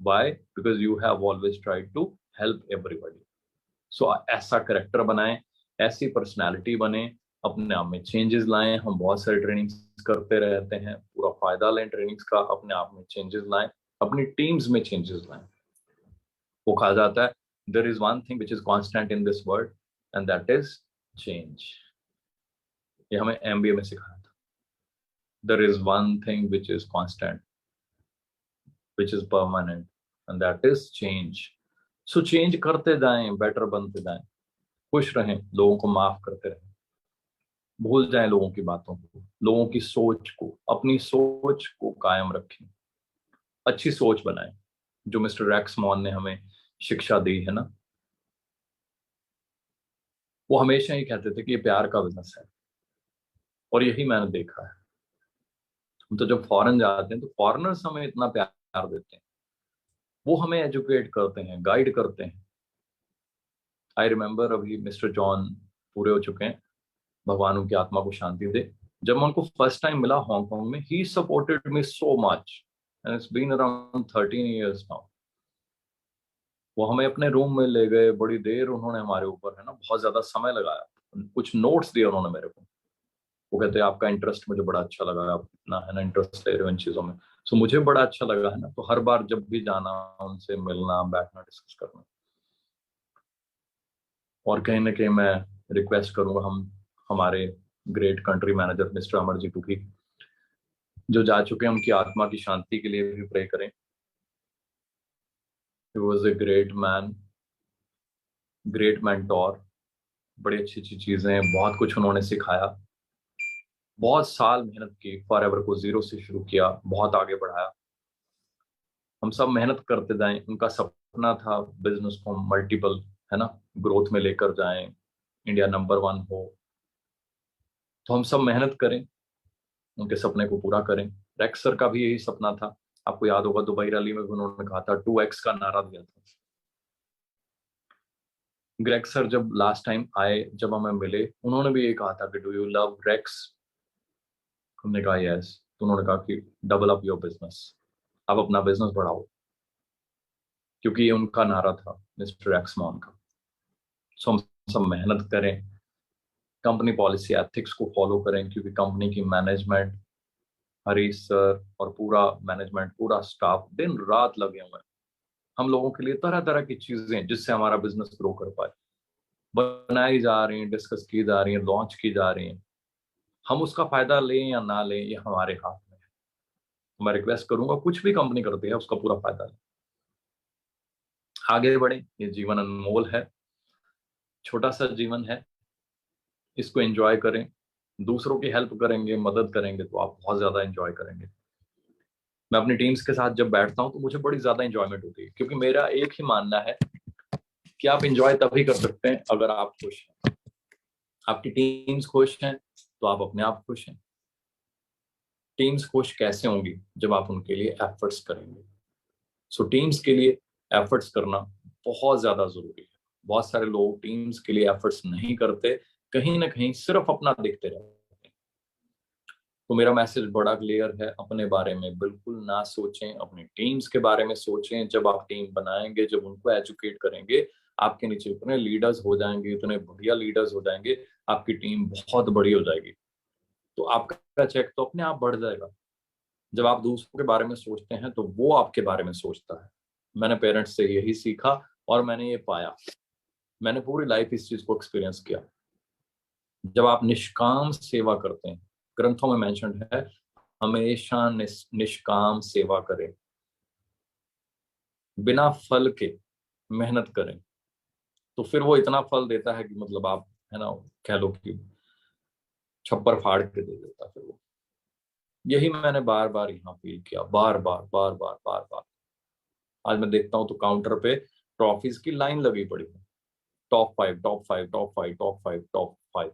Why? Because you have always tried to help everybody. So ऐसा करेक्टर बनाएं, ऐसी पर्सनालिटी बने, अपने आप में चेंजेस लाएं। हम बहुत सारे ट्रेनिंग्स करते रहते हैं, पूरा फायदा लें ट्रेनिंग्स का, अपने आप में चेंजेस लाएं, अपनी टीम्स में चेंजेस लाएं। वो कहा जाता है, there is one thing which is constant in this world and that is change. ये हमें एमबीए में सिखाया था। There is one thing which is constant, which is permanent, and that is change. So change करते जाएं, better बनते जाएं, खुश रहें, लोगों को माफ करते रहें, भूल जाएं लोगों की बातों को, लोगों की सोच को, अपनी सोच को कायम रखें, अच्छी सोच बनाएं। जो मिस्टर रैक्स मॉन ने हमें शिक्षा दी है ना, वो हमेशा ही कहते थे कि ये प्यार का बिजनेस है, और यही मैंने देखा है। हम तो जब फॉरेन जाते हैं तो फॉरेनर्स हमें इतना प्यार देते हैं, वो हमें एजुकेट करते हैं, गाइड करते हैं। आई रिमेम्बर, अभी मिस्टर जॉन पूरे हो चुके हैं, भगवान उनकी आत्मा को शांति दे। जब मैं उनको फर्स्ट टाइम मिला हांगकांग में, he supported me so much, and it's been around 13 years now. वो हमें अपने रूम में ले गए, बड़ी देर उन्होंने हमारे ऊपर, है ना, बहुत ज्यादा समय लगाया, कुछ नोट्स दिए उन्होंने मेरे को। वो कहते हैं आपका इंटरेस्ट मुझे बड़ा अच्छा लगा, आप इतना, है ना, इंटरेस्ट ले रहे हो इन चीजों में। सो मुझे बड़ा अच्छा लगा, है ना। तो हर बार जब भी जाना, उनसे मिलना, बैठना, डिस्कस करना। और कहीं ना कहीं मैं रिक्वेस्ट करूंगा, हम हमारे great country manager mister Amarjeet की, जो जा चुके हैं, उनकी आत्मा की शांति के लिए भी प्रे करें। He was a great man, great mentor, बड़ी अच्छी अच्छी चीजें, बहुत कुछ उन्होंने सिखाया। बहुत साल मेहनत की, फॉर एवर को जीरो से शुरू किया, बहुत आगे बढ़ाया। हम सब मेहनत करते जाएं। उनका सपना था बिजनेस को मल्टीपल, है ना, ग्रोथ में लेकर जाएं, इंडिया नंबर 1 हो। तो हम सब मेहनत करें, उनके सपने को पूरा करें। रेक्स सर का भी यही सपना था। आपको याद होगा, दुबई रैली में भी उन्होंने कहा था, 2x का नारा दिया था। ग्रेग सर जब लास्ट टाइम आए, जब हमें मिले, उन्होंने भी ये कहा था कि डू यू लव रेक्स। हमने कहा यस। तो उन्होंने कहा कि डबल अप योर बिजनेस, आप अपना बिजनेस बढ़ाओ, क्योंकि ये उनका नारा था मिस्टर एक्समॉन का। सो हम सब मेहनत करें, कंपनी पॉलिसी एथिक्स को फॉलो करें, क्योंकि कंपनी की मैनेजमेंट, हरीश सर और पूरा मैनेजमेंट, पूरा स्टाफ दिन रात लगे हुए हैं हम लोगों के लिए, तरह तरह की चीजें जिससे हमारा बिजनेस ग्रो कर पाए। बनाई जा रही हैं, डिस्कस की जा रही हैं, लॉन्च की जा रही हैं। हम उसका फायदा लें या ना लें ये हमारे हाथ में है। तो मैं रिक्वेस्ट करूंगा, कुछ भी कंपनी करती है उसका पूरा फायदा लें, आगे बढ़े। ये जीवन अनमोल है, छोटा सा जीवन है, इसको एंजॉय करें। दूसरों की हेल्प करेंगे, मदद करेंगे तो आप बहुत ज्यादा एंजॉय करेंगे। मैं अपनी टीम्स के साथ जब बैठता हूं तो मुझे बड़ी ज्यादा इंजॉयमेंट होती है, क्योंकि मेरा एक ही मानना है कि आप इंजॉय तभी कर सकते हैं अगर आप खुश हैं। आपकी टीम्स खुश हैं तो आप अपने आप खुश हैं। टीम्स खुश कैसे होंगी? जब आप उनके लिए एफर्ट्स करेंगे। सो टीम्स के लिए एफर्ट्स करना बहुत ज्यादा जरूरी है। बहुत सारे लोग टीम्स के लिए एफर्ट्स नहीं करते, कहीं ना कहीं सिर्फ अपना देखते रहते हैं। तो मेरा मैसेज बड़ा क्लियर है, अपने बारे में बिल्कुल ना सोचें, अपनी टीम्स के बारे में सोचें। जब आप टीम बनाएंगे, जब उनको एजुकेट करेंगे, आपके नीचे इतने लीडर्स हो जाएंगे, इतने बढ़िया लीडर्स हो जाएंगे, आपकी टीम बहुत बड़ी हो जाएगी। तो आपका चेक तो अपने आप बढ़ जाएगा। जब आप दूसरों के बारे में सोचते हैं तो वो आपके बारे में सोचता है। मैंने पेरेंट्स से यही सीखा और मैंने ये पाया। मैंने पूरी लाइफ इस चीज को एक्सपीरियंस किया। जब आप निष्काम सेवा करते हैं, ग्रंथों में मेंशन है, हमेशा निष्काम सेवा करें, बिना फल के मेहनत करें, तो फिर वो इतना फल देता है कि मतलब आप, है ना, कह लो कि छप्पर फाड़ के दे देता है फिर वो। यही मैंने बार बार यहाँ फील किया, बार बार बार बार बार बार। आज मैं देखता हूँ तो काउंटर पे ट्रॉफीज की लाइन लगी पड़ी है। Top 5, top 5, top 5, top 5, top 5।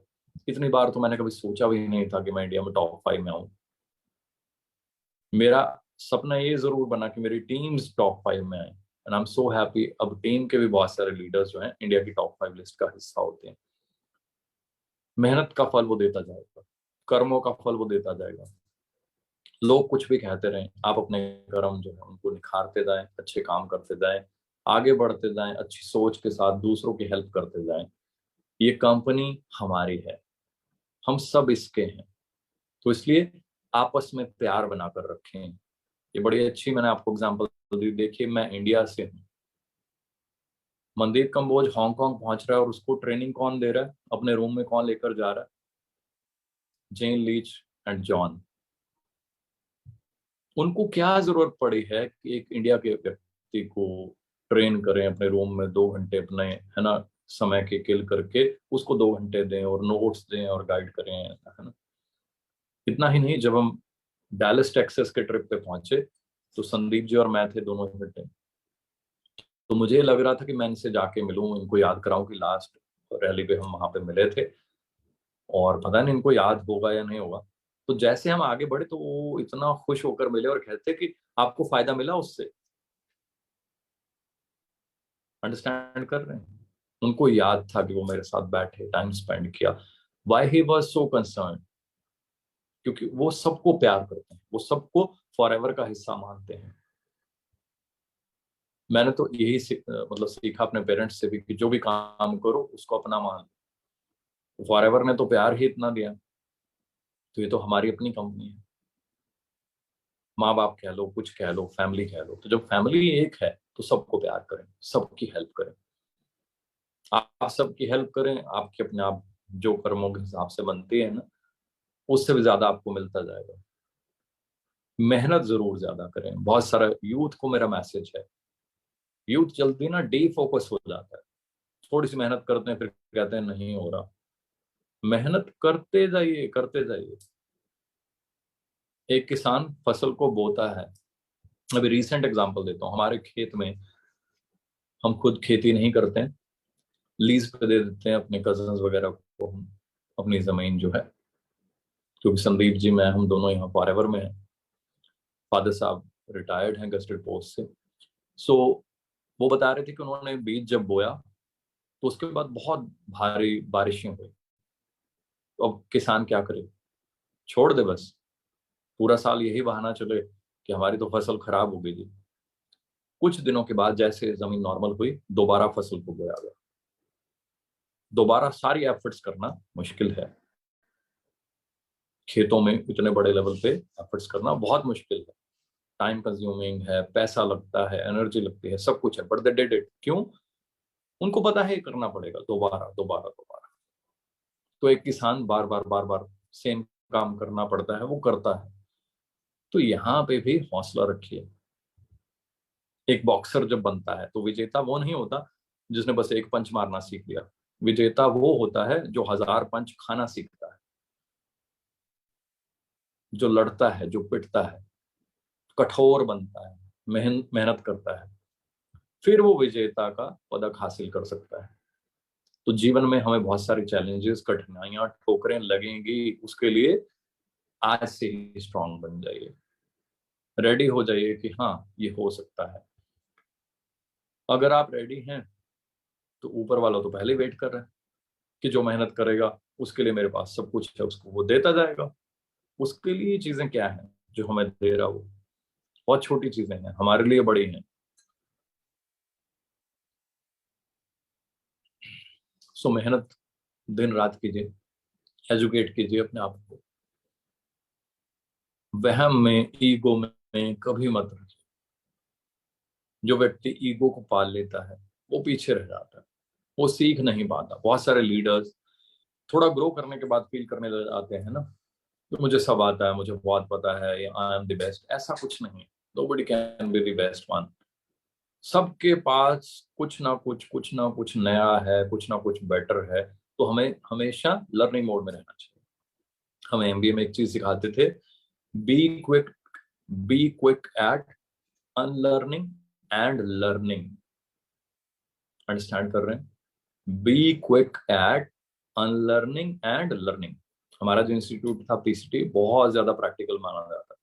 इतनी बार तो मैंने कभी सोचा भी नहीं था कि मैं इंडिया में टॉप 5 में आऊं। मेरा सपना ये जरूर बना कि मेरी टीम्स टॉप 5 में आए, and I am so happy. अब टीम के भी बहुत सारे लीडर्स जो हैं इंडिया की टॉप 5 लिस्ट का हिस्सा होते हैं। मेहनत का फल वो देता जाएगा, कर्मों का फल वो देता जाएगा। लोग कुछ भी कहते रहें, आप अपने कर्म जो है उनको निखारते जाएं, अच्छे काम करते जाएं, आगे बढ़ते जाएं, अच्छी सोच के साथ दूसरों की हेल्प करते जाएं। ये कंपनी हमारी है, हम सब इसके हैं। तो इसलिए आपस में प्यार बनाकर रखें। ये बड़ी अच्छी मैंने आपको एग्जांपल दी। देखिए, मैं इंडिया से हूँ, मनदीप कंबोज हांगकांग पहुंच रहा है और उसको ट्रेनिंग कौन दे रहा है, अपने रूम में कौन लेकर जा रहा है? जेन लीच एंड जॉन। उनको क्या जरूरत पड़ी है कि एक इंडिया के व्यक्ति को ट्रेन करें, अपने रूम में 2 घंटे अपने, है ना, समय के किल करके उसको 2 घंटे दें और नोट्स दें और गाइड करें, है ना। इतना ही नहीं, जब हम डैलस टेक्सास के ट्रिप पे पहुंचे तो संदीप जी और मैं थे दोनों घंटे। तो मुझे लग रहा था कि मैं इनसे जाके मिलूं, इनको याद कराऊं कि लास्ट रैली पे हम वहां पे मिले थे, और पता नहीं इनको याद होगा या नहीं होगा। तो जैसे हम आगे बढ़े तो वो इतना खुश होकर मिले और कहते कि आपको फायदा मिला उससे। अंडरस्टैंड कर रहे हैं? उनको याद था कि वो मेरे साथ बैठे, टाइम स्पेंड किया। Why he was so concern? क्योंकि वो सबको प्यार करते हैं, वो सबको फॉर एवर का हिस्सा मानते हैं। मैंने तो यही मतलब सीखा अपने पेरेंट्स से भी कि जो भी काम करो उसको अपना मान लो। फॉर एवर ने तो प्यार ही इतना दिया, तो ये तो हमारी अपनी कंपनी है। माँ बाप कह लो, कुछ कह लो, फैमिली कह लो, तो जब फैमिली एक है तो सबको प्यार करें, सबकी हेल्प करें। आप सबकी हेल्प करें, आपके अपने आप जो कर्मों के हिसाब से बनती है ना, उससे भी ज्यादा आपको मिलता जाएगा। मेहनत जरूर ज्यादा करें। बहुत सारा यूथ को मेरा मैसेज है, यूथ जल्दी ना डी फोकस हो जाता है। थोड़ी सी मेहनत करते हैं फिर कहते हैं नहीं हो रहा। मेहनत करते जाइए, करते जाइए। एक किसान फसल को बोता है। अभी रिसेंट एग्जांपल देता हूँ, हमारे खेत में हम खुद खेती नहीं करते हैं, लीज पे दे देते हैं अपने कजन्स वगैरह को हम अपनी जमीन जो है। क्योंकि संदीप जी, मैं, हम दोनों यहाँ फॉरएवर में हैं। फादर साहब रिटायर्ड हैं गस्टेड पोस्ट से। सो वो बता रहे थे कि उन्होंने बीज जब बोया तो उसके बाद बहुत भारी बारिशें हुई। तो अब किसान क्या करे? छोड़ दे बस, पूरा साल यही बहाना चले कि हमारी तो फसल खराब हो गई थी। कुछ दिनों के बाद जैसे जमीन नॉर्मल हुई, दोबारा फसल को बोया गया। दोबारा सारी एफर्ट्स करना मुश्किल है। खेतों में इतने बड़े लेवल पे एफर्ट्स करना बहुत मुश्किल है। टाइम कंज्यूमिंग है, पैसा लगता है, एनर्जी लगती है, सब कुछ है, बट दे डिड इट। क्यों? उनको पता है करना पड़ेगा दोबारा दोबारा दोबारा। तो एक किसान बार बार बार बार सेम काम करना पड़ता है, वो करता है। तो यहाँ पे भी हौसला रखिए। एक बॉक्सर जब बनता है तो विजेता वो नहीं होता जिसने बस एक पंच मारना सीख लिया। विजेता वो होता है जो 1000 पंच खाना सीखता है, जो लड़ता है, जो पिटता है, कठोर बनता है, मेहनत करता है, फिर वो विजेता का पदक हासिल कर सकता है। तो जीवन में हमें बहुत सारी चैलेंजेस, कठिनाइयां, ठोकरें लगेंगी, उसके लिए आज से ही स्ट्रांग बन जाइए, रेडी हो जाइए कि हाँ ये हो सकता है। अगर आप रेडी हैं तो ऊपर वाला तो पहले वेट कर रहे हैं कि जो मेहनत करेगा उसके लिए मेरे पास सब कुछ है, उसको वो देता जाएगा। उसके लिए चीजें क्या है जो हमें दे रहा, वो बहुत छोटी चीजें हैं, हमारे लिए बड़ी हैं। सो मेहनत दिन रात कीजिए, एजुकेट कीजिए अपने आप को, वहम में, ईगो में कभी मत रहिए। जो व्यक्ति ईगो को पाल लेता है वो पीछे रह जाता है, वो सीख नहीं पाता। बहुत सारे लीडर्स थोड़ा ग्रो करने के बाद फील करने लग जाते हैं ना, तो मुझे सब आता है, मुझे बहुत पता है, आई एम द बेस्ट। ऐसा कुछ नहीं, nobody can be the best one. सबके पास कुछ ना कुछ नया है, कुछ ना कुछ बेटर है। तो हमें हमेशा लर्निंग मोड में रहना चाहिए। हमें एमबीए में एक चीज सिखाते थे, be quick, be quick at unlearning and learning. Understand कर रहे हैं? Be quick at unlearning and learning. हमारा जो इंस्टीट्यूट था पीसीटी, बहुत ज्यादा प्रैक्टिकल माना जाता है।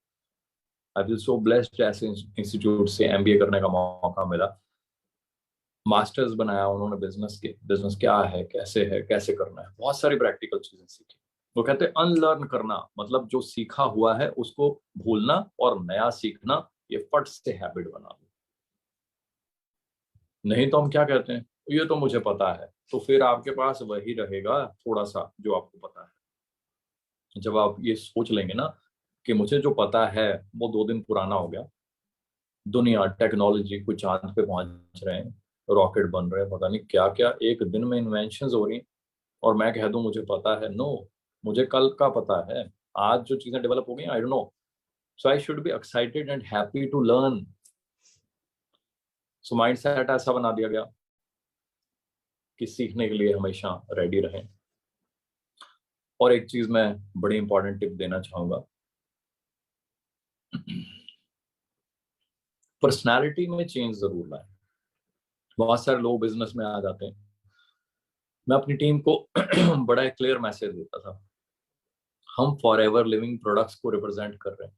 आई फील सो ब्लेस्ड ऐसे इंस्टीट्यूट से एमबीए करने का मौका मिला। मास्टर्स बनाया उन्होंने बिजनेस के, बिजनेस क्या है, कैसे करना है, बहुत सारी प्रैक्टिकल चीजें सीखी। वो कहते हैं अनलर्न करना मतलब जो सीखा हुआ है उसको भूलना और नया सीखना, ये फट से हैबिट बना लो। नहीं तो हम क्या कहते हैं, ये तो मुझे पता है, तो फिर आपके पास वही रहेगा थोड़ा सा जो आपको पता है। जब आप ये सोच लेंगे ना कि मुझे जो पता है वो 2 दिन पुराना हो गया, दुनिया, टेक्नोलॉजी, कुछ चांद पे पहुंच रहे हैं, रॉकेट बन रहे हैं, पता नहीं क्या क्या एक दिन में इन्वेंशन हो रही, और मैं कह दूं मुझे पता है, नो, मुझे कल का पता है। आज जो चीजें डेवलप हो गई, I don't know. So I should be excited and happy to learn. So mindset ऐसा बना दिया गया कि सीखने के लिए हमेशा रेडी रहें। और एक चीज मैं बड़ी इंपॉर्टेंट टिप देना चाहूंगा, पर्सनालिटी में चेंज जरूर लाएं। बहुत सारे लोग बिजनेस में आ जाते हैं। मैं अपनी टीम को बड़ा क्लियर मैसेज देता था, हम फॉर एवर लिविंग प्रोडक्ट्स को रिप्रेजेंट कर रहे हैं।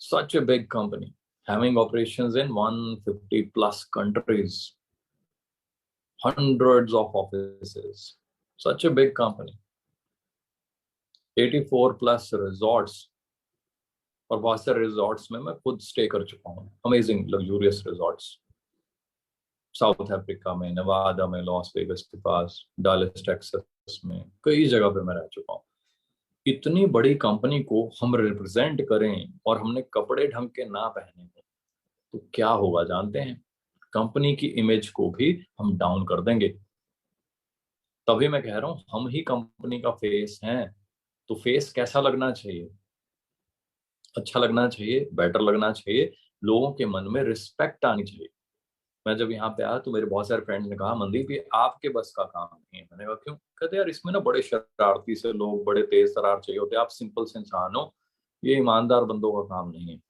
Such a big company having operations in 150 plus countries, hundreds of offices, such a big company, 84 plus resorts. और बहुत सारे रिजॉर्ट्स में मैं खुद स्टे कर चुका हूँ, amazing luxurious resorts, south Africa में, नवादा में, लॉस वेगस के पास, डालस टेक्सास में, कई जगह पे मैं रह चुका हूँ। इतनी बड़ी कंपनी को हम रिप्रेजेंट करें और हमने कपड़े ढंग के ना पहने हो तो क्या होगा जानते हैं? कंपनी की इमेज को भी हम डाउन कर देंगे। तभी मैं कह रहा हूं हम ही कंपनी का फेस हैं। तो फेस कैसा लगना चाहिए? अच्छा लगना चाहिए, बेटर लगना चाहिए, लोगों के मन में रिस्पेक्ट आनी चाहिए। मैं जब यहाँ पे आया तो मेरे बहुत सारे फ्रेंड्स ने कहा, मनदीप ये आपके बस का काम नहीं है। मैंने कहा क्यों? कहते यार इसमें ना बड़े शरारती से लोग, बड़े तेज तरार चाहिए होते, आप सिंपल से इंसान हो, ये ईमानदार बंदों का काम नहीं है।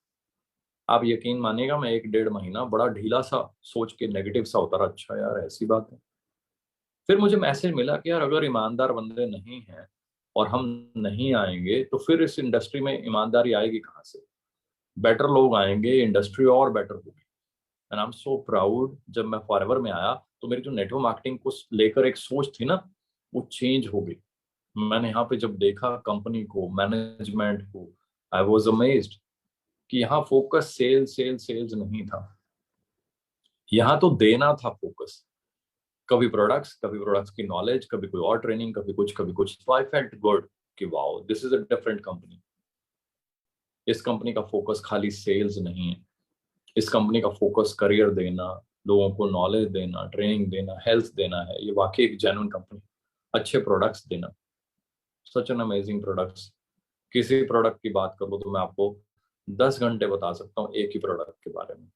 आप यकीन मानिएगा, मैं 1 डेढ़ महीना बड़ा ढीला सा सोच के नेगेटिव सा होता रहा। अच्छा यार ऐसी बात है। फिर मुझे मैसेज मिला कि यार अगर ईमानदार बंदे नहीं हैं और हम नहीं आएंगे तो फिर इस इंडस्ट्री में ईमानदारी आएगी कहाँ से? बेटर लोग आएंगे, इंडस्ट्री और बेटर होगी। And I am so proud, जब मैं फॉरएवर में आया तो मेरी जो नेटवर्क मार्केटिंग को लेकर एक सोच थी ना, वो चेंज हो गई। मैंने यहाँ पे जब देखा कंपनी को, मैनेजमेंट को, आई वॉज अमेज्ड कि यहाँ फोकस सेल्स सेल्स सेल्स नहीं था, यहाँ तो देना था फोकस। कभी प्रोडक्ट्स की नॉलेज, कभी कोई और ट्रेनिंग, कभी कुछ। तो आई फेल्ट गुड कि wow this is a different company. इस कंपनी का फोकस खाली सेल्स नहीं है, इस कंपनी का फोकस करियर देना, लोगों को नॉलेज देना, ट्रेनिंग देना, हेल्थ देना है, ये वाकई एक जेन्युइन कंपनी। अच्छे प्रोडक्ट्स देना, सच एन अमेजिंग प्रोडक्ट्स। किसी प्रोडक्ट की बात करूँ तो मैं आपको 10 घंटे बता सकता हूँ एक ही प्रोडक्ट के बारे में।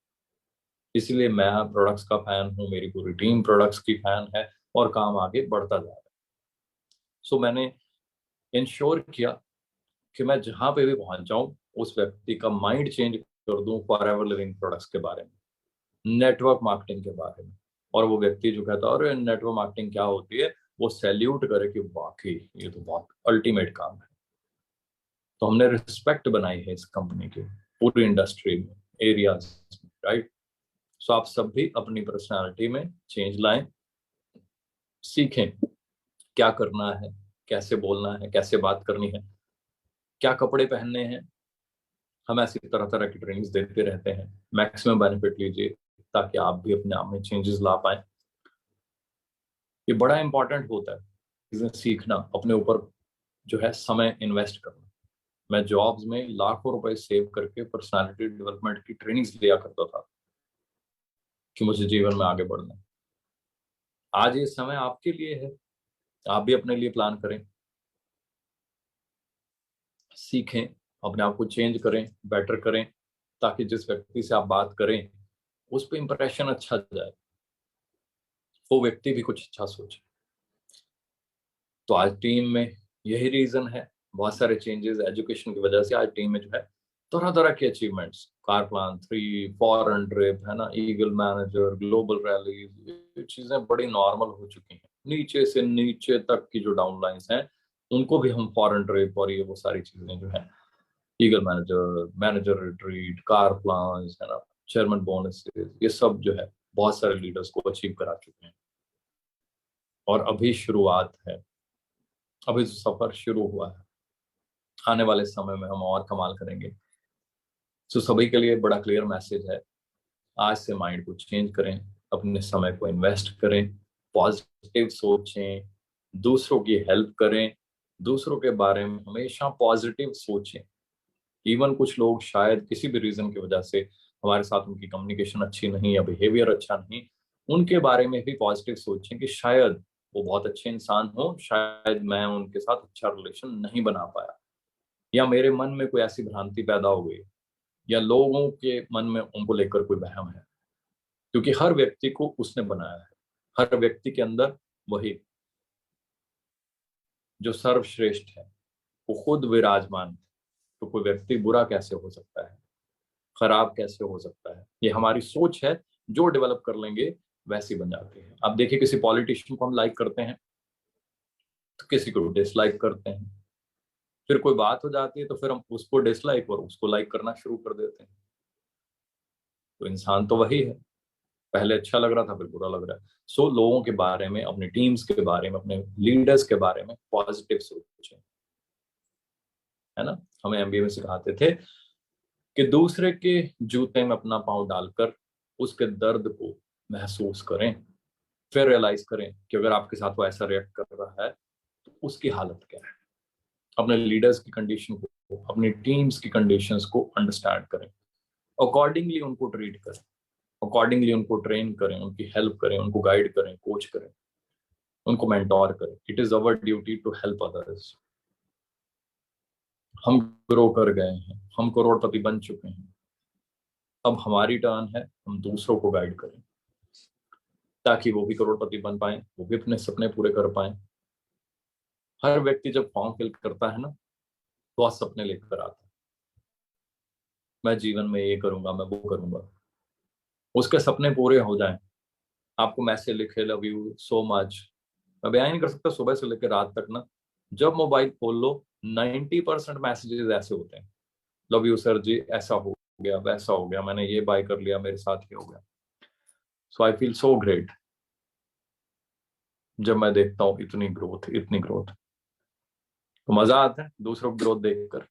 इसलिए मैं प्रोडक्ट्स का फैन हूँ, मेरी पूरी टीम प्रोडक्ट्स की फैन है, और काम आगे बढ़ता जा रहा है। सो मैंने इंश्योर किया कि मैं जहां पे भी पहुंच जाऊं उस व्यक्ति का माइंड चेंज कर दूं फॉर एवर लिविंग प्रोडक्ट्स के बारे में, नेटवर्क मार्केटिंग के बारे में। और वो व्यक्ति जो कहता है अरे नेटवर्क मार्केटिंग क्या होती है, वो सैल्यूट करे कि वाकई ये तो बहुत अल्टीमेट काम है। तो हमने रिस्पेक्ट बनाई है इस कंपनी की पूरी इंडस्ट्री में, एरियाज, राइट। सो आप सब भी अपनी पर्सनालिटी में चेंज लाएं, सीखें क्या करना है, कैसे बोलना है, कैसे बात करनी है, क्या कपड़े पहनने हैं। हम ऐसी तरह तरह की ट्रेनिंग्स देते रहते हैं। मैक्सिमम बेनिफिट लीजिए ताकि आप भी अपने आप में चेंजेस ला पाए। ये बड़ा इंपॉर्टेंट होता है चीजें सीखना, अपने ऊपर जो है समय इन्वेस्ट करना। मैं जॉब्स में लाखों रुपए सेव करके पर्सनालिटी डेवलपमेंट की ट्रेनिंग्स लिया करता था कि मुझे जीवन में आगे बढ़ना है। आज ये समय आपके लिए है, आप भी अपने लिए प्लान करें, सीखें, अपने आप को चेंज करें, बेटर करें, ताकि जिस व्यक्ति से आप बात करें उस पर इंप्रेशन अच्छा जाए, वो व्यक्ति भी कुछ अच्छा सोचे। तो आज टीम में यही रीजन है, बहुत सारे चेंजेस एजुकेशन की वजह से आज टीम में जो है तरह तरह के achievements, car plan 3, foreign trip, है ना, ईगल मैनेजर, ग्लोबल रैलीज, ये चीजें बड़ी नॉर्मल हो चुकी हैं। नीचे से नीचे तक की जो डाउनलाइंस हैं उनको भी हम फॉरेन ट्रिप और ये वो सारी चीजें जो है, eagle manager, manager retreat, car plan, है ना, चेयरमैन बोनसेस, ये सब जो है बहुत सारे लीडर्स को अचीव करा चुके हैं। और अभी शुरुआत है, अभी सफर शुरू हुआ है, आने वाले समय में हम और कमाल करेंगे। तो सभी के लिए बड़ा क्लियर मैसेज है, आज से माइंड को चेंज करें, अपने समय को इन्वेस्ट करें, पॉजिटिव सोचें, दूसरों की हेल्प करें, दूसरों के बारे में हमेशा पॉजिटिव सोचें। इवन कुछ लोग शायद किसी भी रीजन की वजह से हमारे साथ उनकी कम्युनिकेशन अच्छी नहीं या बिहेवियर अच्छा नहीं, उनके बारे में भी पॉजिटिव सोचें कि शायद वो बहुत अच्छे इंसान हो, शायद मैं उनके साथ अच्छा रिलेशन नहीं बना पाया, या मेरे मन में कोई ऐसी भ्रांति पैदा हो गई, या लोगों के मन में उनको लेकर कोई वहम है। क्योंकि हर व्यक्ति को उसने बनाया है, हर व्यक्ति के अंदर वही जो सर्वश्रेष्ठ है वो खुद विराजमान है। तो कोई व्यक्ति बुरा कैसे हो सकता है, खराब कैसे हो सकता है, ये हमारी सोच है, जो डेवलप कर लेंगे वैसी बन जाती है। आप देखिए किसी पॉलिटिशियन को हम लाइक करते हैं तो किसी को डिसलाइक करते हैं, फिर कोई बात हो जाती है तो फिर हम उसको डिसलाइक और उसको लाइक करना शुरू कर देते हैं। तो इंसान तो वही है, पहले अच्छा लग रहा था फिर बुरा लग रहा है। सो लोगों के बारे में, अपनी टीम्स के बारे में, अपने लीडर्स के बारे में पॉजिटिव सोचें, है ना। हमें एमबीए में सिखाते थे कि दूसरे के जूते में अपना पांव डालकर उसके दर्द को महसूस करें, फिर रियलाइज करें कि अगर आपके साथ वो ऐसा रिएक्ट कर रहा है तो उसकी हालत क्या है। अपने लीडर्स की कंडीशन को, अपनी टीम्स की कंडीशंस को अंडरस्टैंड करें, अकॉर्डिंगली उनको ट्रीट करें, अकॉर्डिंगली उनको ट्रेन करें, उनकी हेल्प करें, उनको गाइड करें, कोच करें, उनको मेंटोर करें। It is our duty to help others. हम ग्रो कर गए हैं, हम करोड़पति बन चुके हैं, अब हमारी टर्न है हम दूसरों को गाइड करें ताकि वो भी करोड़पति बन पाए, वो भी अपने सपने पूरे कर पाए। हर व्यक्ति जब फॉर्म फिल करता है ना, तो आज सपने लेकर आता है, मैं जीवन में ये करूंगा, मैं वो करूंगा, उसके सपने पूरे हो जाएं। आपको मैसेज लिखे लव यू सो मच, मैं बयान नहीं कर सकता, सुबह से लेकर रात तक ना, जब मोबाइल खोल लो 90% मैसेजेस ऐसे होते हैं, लव यू सर जी, ऐसा हो गया, वैसा हो गया, मैंने ये बाय कर लिया, मेरे साथ ये हो गया। सो आई फील सो ग्रेट जब मैं देखता हूँ इतनी ग्रोथ, इतनी ग्रोथ। तो मजा आता है दूसरों की ग्रोथ देखकर,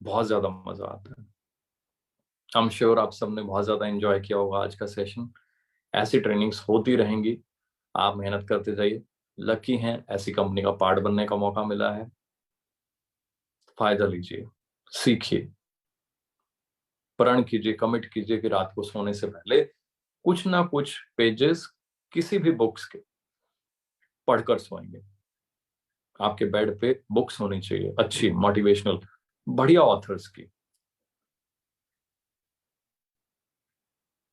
बहुत ज्यादा मजा आता है। आई एम श्योर आप सबने बहुत ज्यादा एंजॉय किया होगा आज का सेशन। ऐसी ट्रेनिंग्स होती रहेंगी, आप मेहनत करते जाइए। लकी हैं, ऐसी कंपनी का पार्ट बनने का मौका मिला है, फायदा लीजिए, सीखिए, प्रण कीजिए, कमिट कीजिए कि रात को सोने से पहले कुछ ना कुछ पेजेस किसी भी बुक्स के पढ़कर सोएंगे। आपके बेड पे बुक्स होनी चाहिए अच्छी, मोटिवेशनल, बढ़िया ऑथर्स की,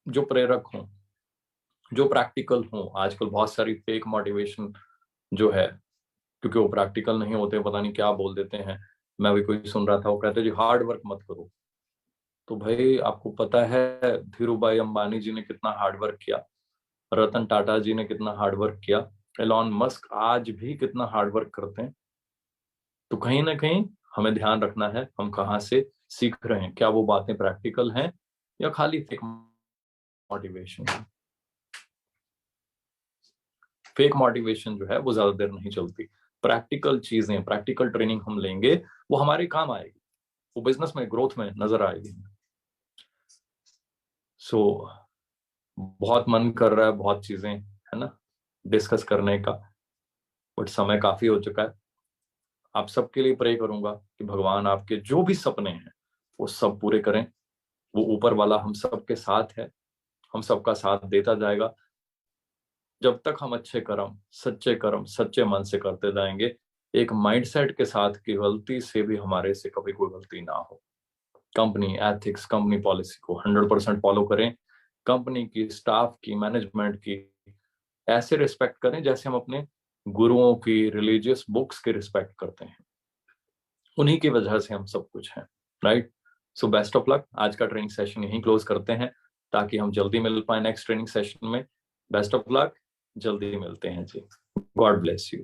जो प्रेरक हों, जो प्रैक्टिकल हों। आजकल बहुत सारी फेक मोटिवेशन जो है, क्योंकि वो प्रैक्टिकल नहीं होते, पता नहीं क्या बोल देते हैं। मैं भी कोई सुन रहा था, वो कहते जी हार्ड वर्क मत करो। तो भाई आपको पता है धीरूभाई अंबानी जी ने कितना हार्ड वर्क किया, रतन टाटा जी ने कितना हार्ड वर्क किया, एलॉन मस्क आज भी कितना हार्ड वर्क करते हैं। तो कहीं ना कहीं हमें ध्यान रखना है हम कहाँ से सीख रहे हैं, क्या वो बातें प्रैक्टिकल हैं या खाली फेक मोटिवेशन। फेक मोटिवेशन जो है वो ज्यादा देर नहीं चलती। प्रैक्टिकल चीजें, प्रैक्टिकल ट्रेनिंग हम लेंगे, वो हमारे काम आएगी, वो बिजनेस में ग्रोथ में नजर आएगी। सो बहुत मन कर रहा है, बहुत चीजें है ना डिस्कस करने का, बट समय काफी हो चुका है। आप सबके लिए प्रे करूंगा कि भगवान आपके जो भी सपने हैं वो सब पूरे करें। वो ऊपर वाला हम सबके साथ है, हम सबका साथ देता जाएगा जब तक हम अच्छे कर्म सच्चे मन से करते जाएंगे। एक माइंडसेट के साथ कि गलती से भी हमारे से कभी कोई गलती ना हो। कंपनी एथिक्स, कंपनी पॉलिसी को 100% फॉलो करें। कंपनी की, स्टाफ की, मैनेजमेंट की ऐसे रिस्पेक्ट करें जैसे हम अपने गुरुओं की, रिलीजियस बुक्स की रिस्पेक्ट करते हैं। उन्हीं की वजह से हम सब कुछ हैं, right. So best of luck. आज का ट्रेनिंग सेशन यहीं क्लोज करते हैं ताकि हम जल्दी मिल पाए नेक्स्ट ट्रेनिंग सेशन में। बेस्ट ऑफ लक, जल्दी मिलते हैं जी। God bless you.